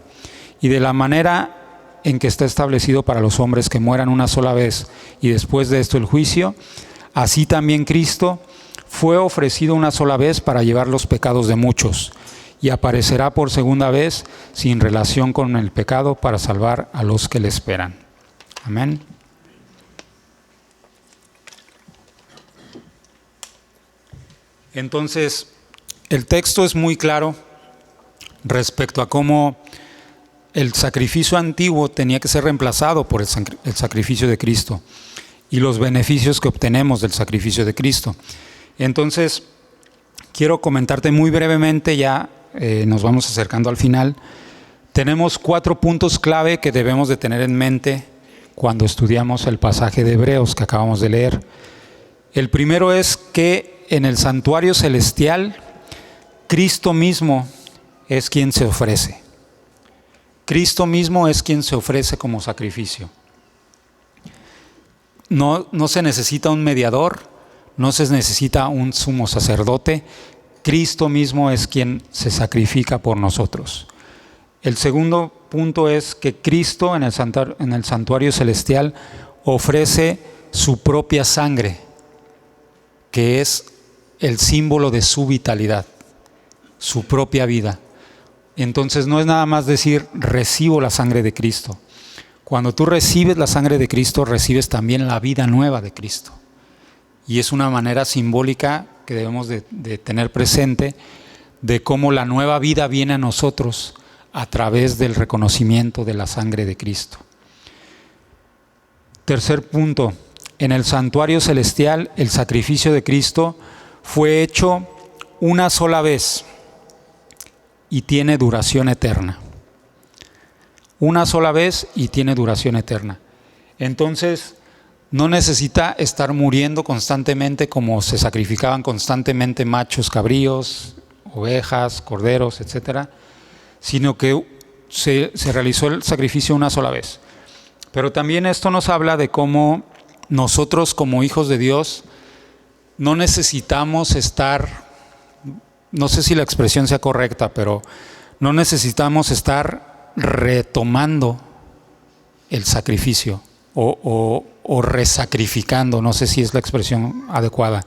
Y de la manera en que está establecido para los hombres que mueran una sola vez y después de esto el juicio, así también Cristo fue ofrecido una sola vez para llevar los pecados de muchos, y aparecerá por segunda vez sin relación con el pecado para salvar a los que le esperan. Amén. Entonces, el texto es muy claro respecto a cómo el sacrificio antiguo tenía que ser reemplazado por el sacrificio de Cristo y los beneficios que obtenemos del sacrificio de Cristo. Entonces, quiero comentarte muy brevemente, ya nos vamos acercando al final. Tenemos 4 puntos clave que debemos de tener en mente cuando estudiamos el pasaje de Hebreos que acabamos de leer. El primero es que en el santuario celestial, Cristo mismo es quien se ofrece. Cristo mismo es quien se ofrece como sacrificio. no se necesita un mediador, no se necesita un sumo sacerdote. Cristo mismo es quien se sacrifica por nosotros. El segundo punto es que Cristo en el santuario celestial ofrece su propia sangre, que es el símbolo de su vitalidad, su propia vida. Entonces no es nada más decir recibo la sangre de Cristo. Cuando tú recibes la sangre de Cristo, recibes también la vida nueva de Cristo. Y es una manera simbólica que debemos de tener presente de cómo la nueva vida viene a nosotros a través del reconocimiento de la sangre de Cristo. Tercer punto, en el santuario celestial el sacrificio de Cristo fue hecho una sola vez y tiene duración eterna. Una sola vez y tiene duración eterna. Entonces, no necesita estar muriendo constantemente como se sacrificaban constantemente machos, cabríos, ovejas, corderos, etcétera, sino que se realizó el sacrificio una sola vez. Pero también esto nos habla de cómo nosotros como hijos de Dios no necesitamos estar, no sé si la expresión sea correcta, pero no necesitamos estar retomando el sacrificio o resacrificando, no sé si es la expresión adecuada.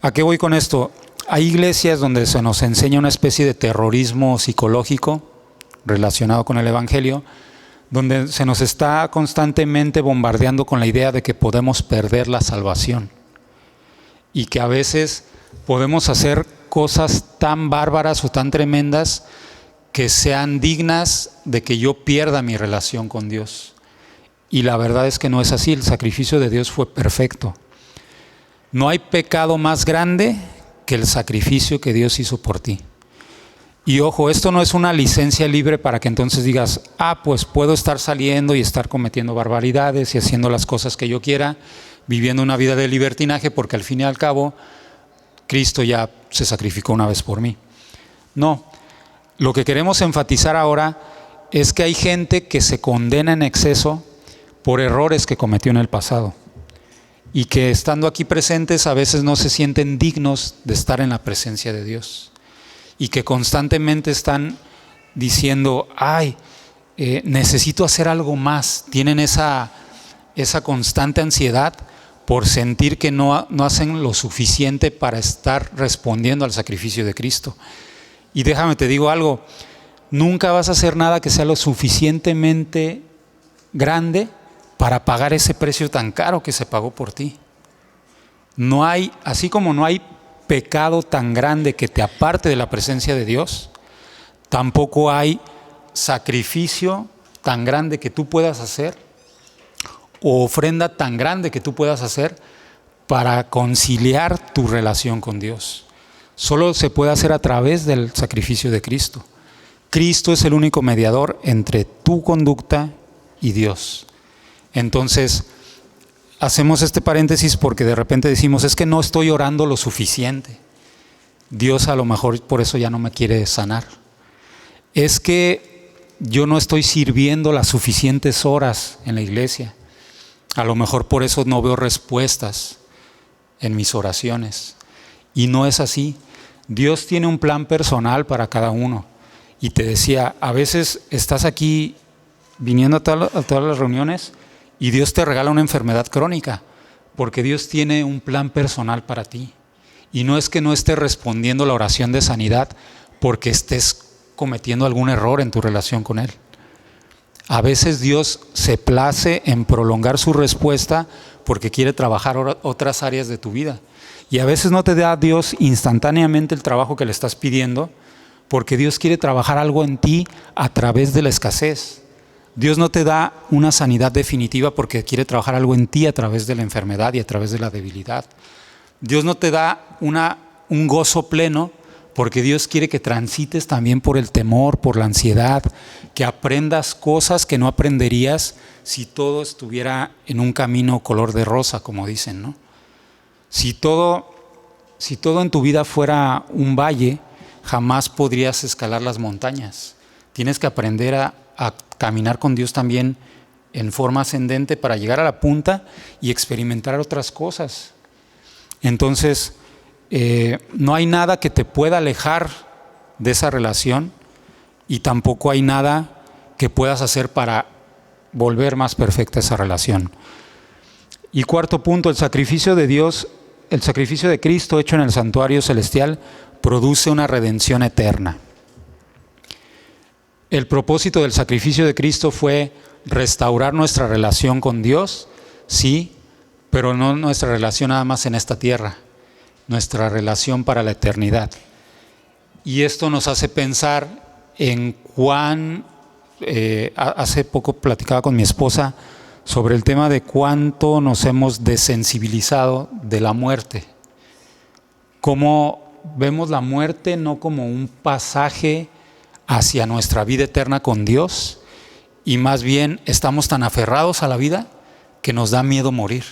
¿A qué voy con esto? Hay iglesias donde se nos enseña una especie de terrorismo psicológico relacionado con el Evangelio, donde se nos está constantemente bombardeando con la idea de que podemos perder la salvación y que a veces podemos hacer cosas tan bárbaras o tan tremendas que sean dignas de que yo pierda mi relación con Dios. Y la verdad es que no es así. El sacrificio de Dios fue perfecto. No hay pecado más grande que el sacrificio que Dios hizo por ti. Y ojo, esto no es una licencia libre para que entonces digas, pues puedo estar saliendo y estar cometiendo barbaridades y haciendo las cosas que yo quiera, viviendo una vida de libertinaje, porque al fin y al cabo Cristo ya se sacrificó una vez por mí. No, lo que queremos enfatizar ahora es que hay gente que se condena en exceso por errores que cometió en el pasado y que estando aquí presentes a veces no se sienten dignos de estar en la presencia de Dios y que constantemente están diciendo, necesito hacer algo más. Tienen esa constante ansiedad por sentir que no hacen lo suficiente para estar respondiendo al sacrificio de Cristo. Y déjame te digo algo, nunca vas a hacer nada que sea lo suficientemente grande para pagar ese precio tan caro que se pagó por ti. No hay, así como no hay pecado tan grande que te aparte de la presencia de Dios, tampoco hay sacrificio tan grande que tú puedas hacer o ofrenda tan grande que tú puedas hacer para conciliar tu relación con Dios. Solo se puede hacer a través del sacrificio de Cristo. Cristo es el único mediador entre tu conducta y Dios. Entonces, hacemos este paréntesis porque de repente decimos, es que no estoy orando lo suficiente. Dios a lo mejor por eso ya no me quiere sanar. Es que yo no estoy sirviendo las suficientes horas en la iglesia. A lo mejor por eso no veo respuestas en mis oraciones. Y no es así. Dios tiene un plan personal para cada uno. Y te decía, a veces estás aquí viniendo a todas las reuniones y Dios te regala una enfermedad crónica, porque Dios tiene un plan personal para ti. Y no es que no estés respondiendo la oración de sanidad porque estés cometiendo algún error en tu relación con Él. A veces Dios se place en prolongar su respuesta porque quiere trabajar otras áreas de tu vida. Y a veces no te da Dios instantáneamente el trabajo que le estás pidiendo porque Dios quiere trabajar algo en ti a través de la escasez. Dios no te da una sanidad definitiva porque quiere trabajar algo en ti a través de la enfermedad y a través de la debilidad. Dios no te da un gozo pleno porque Dios quiere que transites también por el temor, por la ansiedad, que aprendas cosas que no aprenderías si todo estuviera en un camino color de rosa, como dicen, ¿no? Si todo en tu vida fuera un valle, jamás podrías escalar las montañas. Tienes que aprender a caminar con Dios también en forma ascendente para llegar a la punta y experimentar otras cosas. Entonces, no hay nada que te pueda alejar de esa relación y tampoco hay nada que puedas hacer para volver más perfecta esa relación. Y cuarto punto, el sacrificio de Dios, el sacrificio de Cristo hecho en el santuario celestial produce una redención eterna. El propósito del sacrificio de Cristo fue restaurar nuestra relación con Dios, sí, pero no nuestra relación nada más en esta tierra, nuestra relación para la eternidad. Y esto nos hace pensar en hace poco platicaba con mi esposa sobre el tema de cuánto nos hemos desensibilizado de la muerte. Cómo vemos la muerte no como un pasaje hacia nuestra vida eterna con Dios, y más bien estamos tan aferrados a la vida que nos da miedo morir.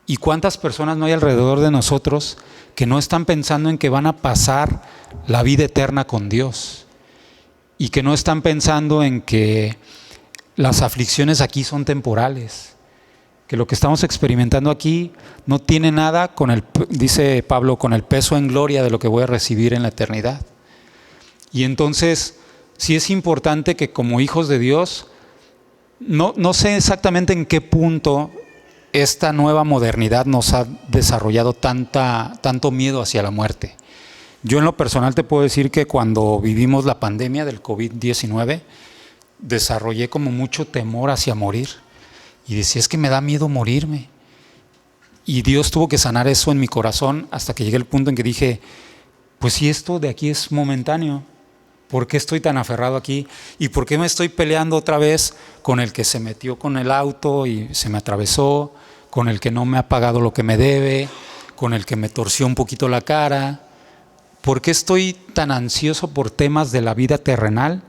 ¿Y cuántas personas no hay alrededor de nosotros que no están pensando en que van a pasar la vida eterna con Dios? Y que no están pensando en que las aflicciones aquí son temporales, que lo que estamos experimentando aquí no tiene nada con dice Pablo, con el peso en gloria de lo que voy a recibir en la eternidad. Y entonces, sí es importante que como hijos de Dios, no sé exactamente en qué punto esta nueva modernidad nos ha desarrollado tanto miedo hacia la muerte. Yo en lo personal te puedo decir que cuando vivimos la pandemia del COVID-19, desarrollé como mucho temor hacia morir. Y decía, es que me da miedo morirme. Y Dios tuvo que sanar eso en mi corazón hasta que llegué al punto en que dije, pues si esto de aquí es momentáneo, ¿por qué estoy tan aferrado aquí? ¿Y por qué me estoy peleando otra vez con el que se metió con el auto y se me atravesó, con el que no me ha pagado lo que me debe, con el que me torció un poquito la cara? ¿Por qué estoy tan ansioso por temas de la vida terrenal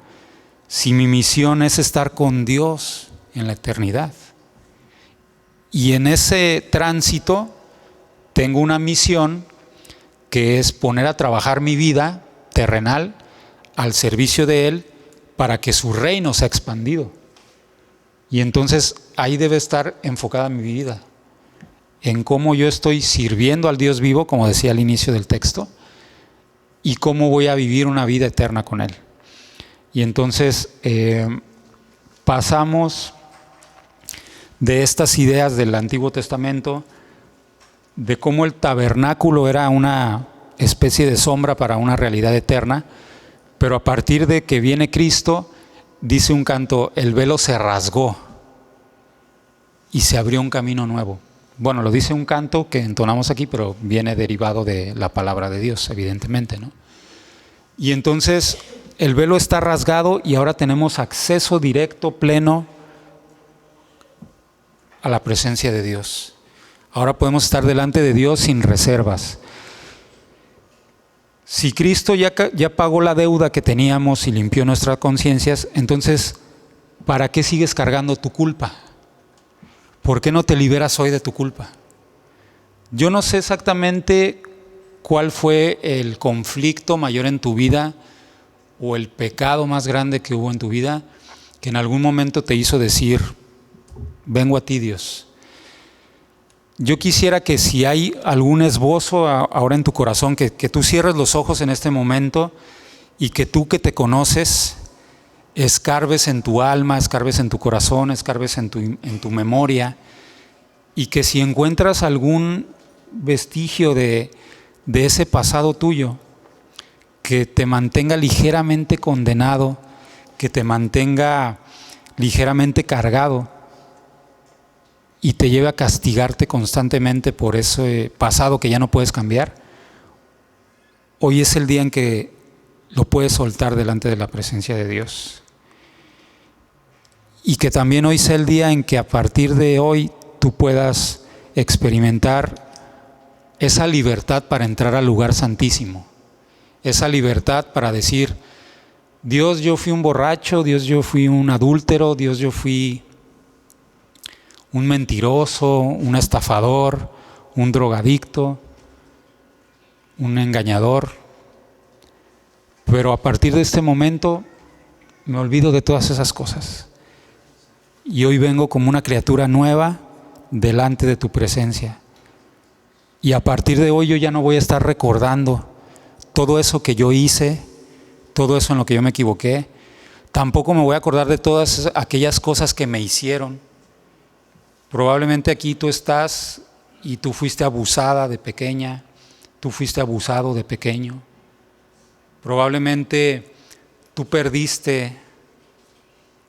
si mi misión es estar con Dios en la eternidad? Y en ese tránsito tengo una misión que es poner a trabajar mi vida terrenal al servicio de Él para que su reino sea expandido. Y entonces ahí debe estar enfocada mi vida, en cómo yo estoy sirviendo al Dios vivo, como decía al inicio del texto, y cómo voy a vivir una vida eterna con Él. Y entonces pasamos de estas ideas del Antiguo Testamento, de cómo el tabernáculo era una especie de sombra para una realidad eterna, pero a partir de que viene Cristo, dice un canto, el velo se rasgó y se abrió un camino nuevo. Bueno, lo dice un canto que entonamos aquí, pero viene derivado de la palabra de Dios, evidentemente, ¿no? Y entonces el velo está rasgado y ahora tenemos acceso directo, pleno, a la presencia de Dios. Ahora podemos estar delante de Dios sin reservas. Si Cristo ya pagó la deuda que teníamos y limpió nuestras conciencias, entonces, ¿para qué sigues cargando tu culpa? ¿Por qué no te liberas hoy de tu culpa? Yo no sé exactamente cuál fue el conflicto mayor en tu vida o el pecado más grande que hubo en tu vida que en algún momento te hizo decir, vengo a ti, Dios. Yo quisiera que si hay algún esbozo ahora en tu corazón, que tú cierres los ojos en este momento y que tú que te conoces, escarbes en tu alma, escarbes en tu corazón, escarbes en tu memoria, y que si encuentras algún vestigio de ese pasado tuyo que te mantenga ligeramente condenado, que te mantenga ligeramente cargado, y te lleve a castigarte constantemente por ese pasado que ya no puedes cambiar, hoy es el día en que lo puedes soltar delante de la presencia de Dios. Y que también hoy sea el día en que a partir de hoy tú puedas experimentar esa libertad para entrar al lugar santísimo, esa libertad para decir, Dios, yo fui un borracho, Dios, yo fui un adúltero, Dios, yo fui un mentiroso, un estafador, un drogadicto, un engañador. Pero a partir de este momento me olvido de todas esas cosas Y hoy vengo como una criatura nueva delante de tu presencia. Y a partir de hoy yo ya no voy a estar recordando todo eso que yo hice, todo eso en lo que yo me equivoqué. Tampoco me voy a acordar de todas aquellas cosas que me hicieron. Probablemente aquí tú estás y tú fuiste abusada de pequeña, tú fuiste abusado de pequeño. Probablemente tú perdiste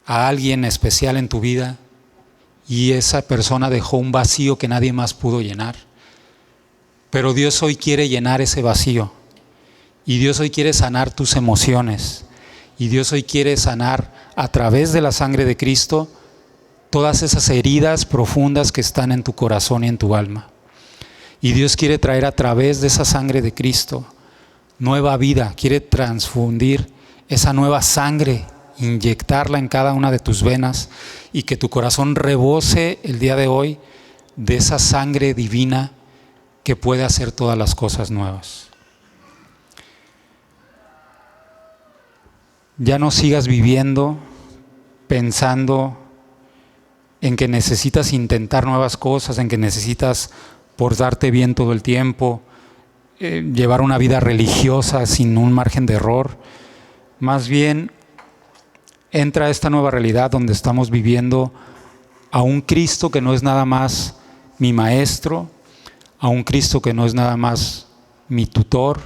a alguien especial en tu vida y esa persona dejó un vacío que nadie más pudo llenar. Pero Dios hoy quiere llenar ese vacío y Dios hoy quiere sanar tus emociones y Dios hoy quiere sanar a través de la sangre de Cristo todas esas heridas profundas que están en tu corazón y en tu alma. Y Dios quiere traer a través de esa sangre de Cristo nueva vida, quiere transfundir esa nueva sangre, inyectarla en cada una de tus venas y que tu corazón rebose el día de hoy de esa sangre divina que puede hacer todas las cosas nuevas. Ya no sigas viviendo pensando en que necesitas intentar nuevas cosas, en que necesitas portarte bien todo el tiempo, llevar una vida religiosa sin un margen de error. Más bien, entra a esta nueva realidad donde estamos viviendo a un Cristo que no es nada más mi maestro, a un Cristo que no es nada más mi tutor,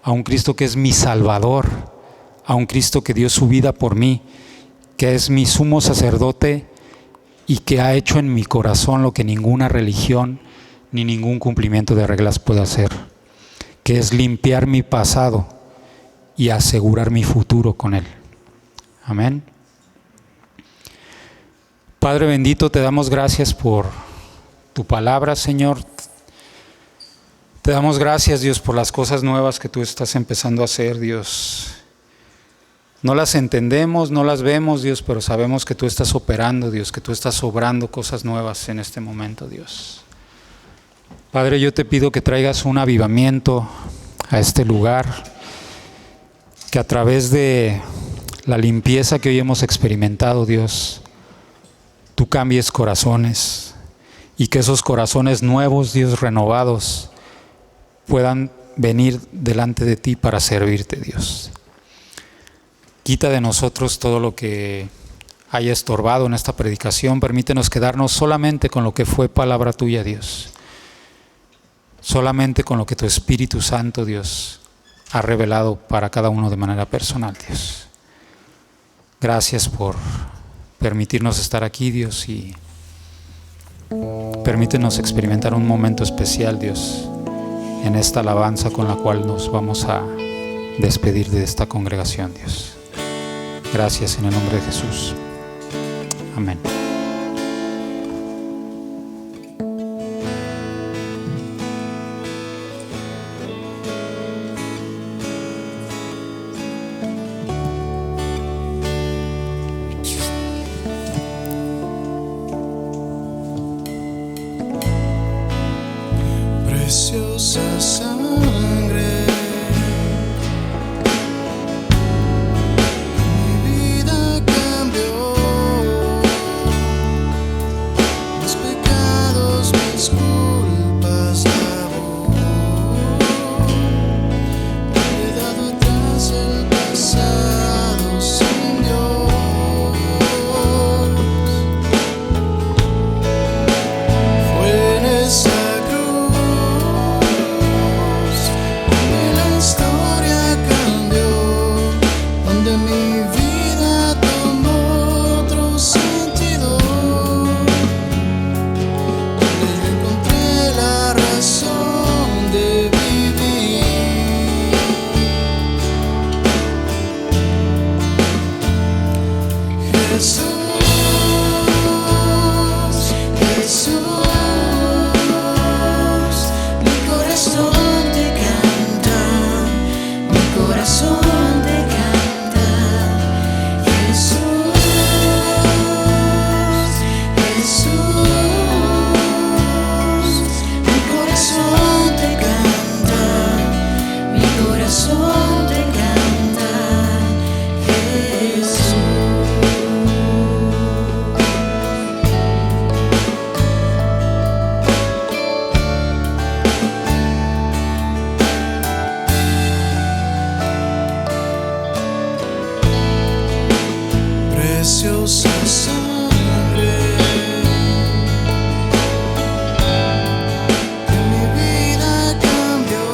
a un Cristo que es mi Salvador, a un Cristo que dio su vida por mí, que es mi sumo sacerdote y que ha hecho en mi corazón lo que ninguna religión ni ningún cumplimiento de reglas puede hacer, que es limpiar mi pasado y asegurar mi futuro con Él. Amén. Padre bendito, te damos gracias por tu palabra, Señor. Te damos gracias, Dios, por las cosas nuevas que tú estás empezando a hacer, Dios. No las entendemos, no las vemos, Dios, pero sabemos que tú estás operando, Dios, que tú estás obrando cosas nuevas en este momento, Dios. Padre, yo te pido que traigas un avivamiento a este lugar, que a través de la limpieza que hoy hemos experimentado, Dios, tú cambies corazones y que esos corazones nuevos, Dios, renovados, puedan venir delante de ti para servirte, Dios. Quita de nosotros todo lo que haya estorbado en esta predicación. Permítenos quedarnos solamente con lo que fue palabra tuya, Dios. Solamente con lo que tu Espíritu Santo, Dios, ha revelado para cada uno de manera personal, Dios. Gracias por permitirnos estar aquí, Dios, y permítenos experimentar un momento especial, Dios, en esta alabanza con la cual nos vamos a despedir de esta congregación, Dios. Gracias en el nombre de Jesús. Amén. Preciosa sangre, mi vida cambió, mis pecados, mis culpas lavó, he dado atrás el pasado sin Dios, fue en esa sangre, que mi vida cambió,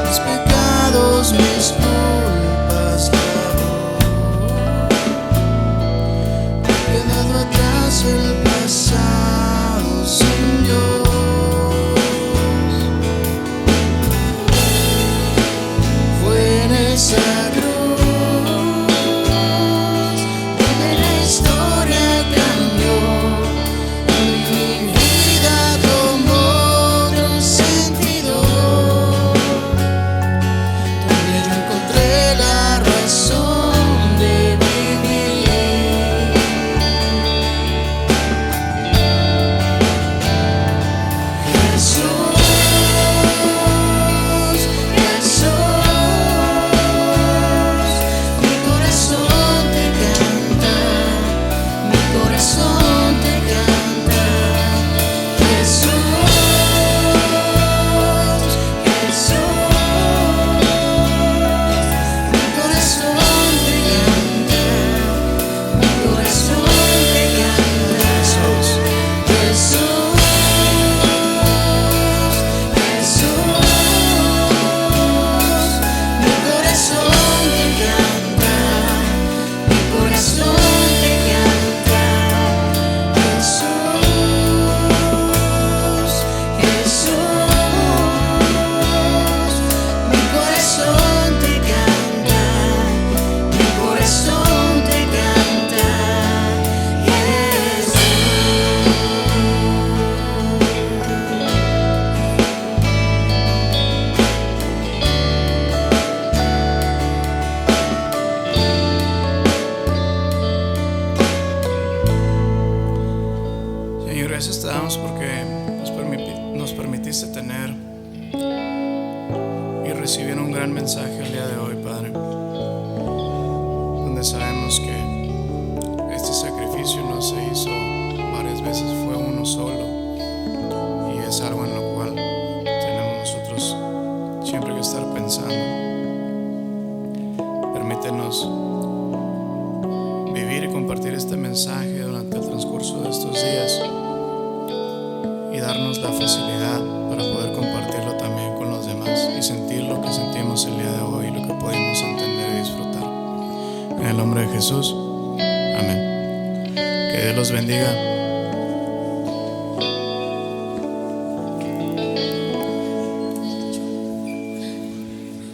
mis pecados, mis culpas lavó, he quedado atrás el pasado, Señor. Fue en esa cruz donde la historia cambió y mi vida tomó otro sentido, donde yo encontré la razón de vivir. Jesús, Jesús, mi corazón te canta, mi corazón te canta. Jesús, Jesús, mi corazón te canta, mi corazón te canta. Jesús, Jesús, mi corazón te canta, mi corazón te canta. Jesús, Jesús, mi corazón te canta, mi corazón te canta. Jesús. Señor, gracias te damos porque nos permitiste tener y recibir un gran mensaje el día de hoy, Padre, donde sabemos que este sacrificio no se hizo varias veces, fue uno solo, y es algo en lo cual tenemos nosotros siempre que estar pensando. Permítenos vivir y compartir este mensaje durante el transcurso de estos días y darnos la facilidad para poder compartirlo también con los demás y sentir lo que sentimos el día de hoy y lo que pudimos entender y disfrutar. En el nombre de Jesús, amén. Que Dios los bendiga.